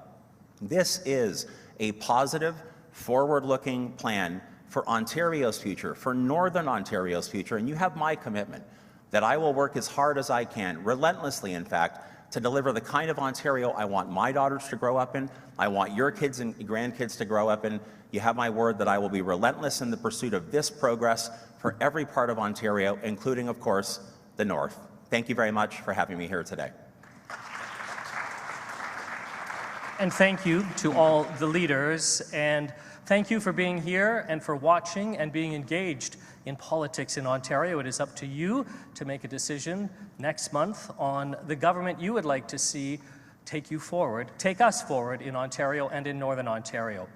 This is a positive, forward-looking plan for Ontario's future, for Northern Ontario's future, and you have my commitment that I will work as hard as I can, relentlessly in fact, to deliver the kind of Ontario I want my daughters to grow up in, I want your kids and grandkids to grow up in. You have my word that I will be relentless in the pursuit of this progress for every part of Ontario, including, of course, the North. Thank you very much for having me here today. And thank you to all the leaders, and thank you for being here and for watching and being engaged in politics in Ontario. It is up to you to make a decision next month on the government you would like to see take us forward in Ontario and in Northern Ontario.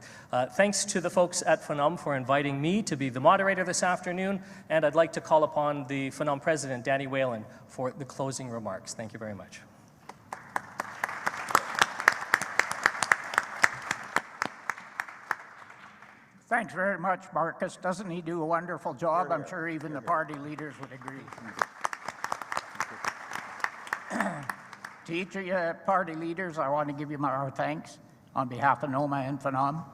Thanks to the folks at Phenom for inviting me to be the moderator this afternoon, and I'd like to call upon the Phenom president, Danny Whalen, for the closing remarks. Thank you very much. Thanks very much, Marcus. Doesn't he do a wonderful job? I'm sure even the party leaders would agree. To each of you party leaders, I want to give you our thanks on behalf of Noma and Phenom.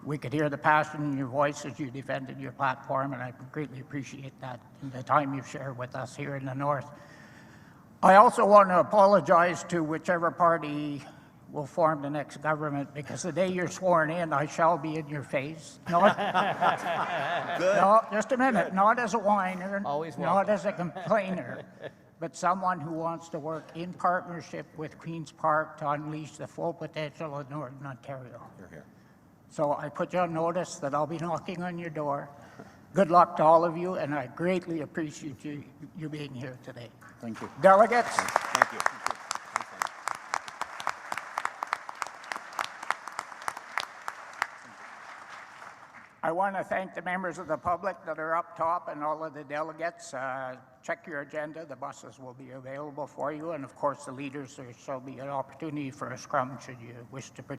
We could hear the passion in your voice as you defended your platform, and I greatly appreciate that and the time you've shared with us here in the North. I also want to apologize to whichever party will form the next government, because the day you're sworn in, I shall be in your face. Not, no, just a minute. Good. Not as a whiner, not as a complainer, but someone who wants to work in partnership with Queen's Park to unleash the full potential of Northern Ontario. You're here. So I put you on notice that I'll be knocking on your door. Good luck to all of you, and I greatly appreciate you being here today. Thank you. Delegates. Thank you. I want to thank the members of the public that are up top and all of the delegates. Check your agenda. The buses will be available for you. And of course, the leaders, there shall be an opportunity for a scrum should you wish to participate.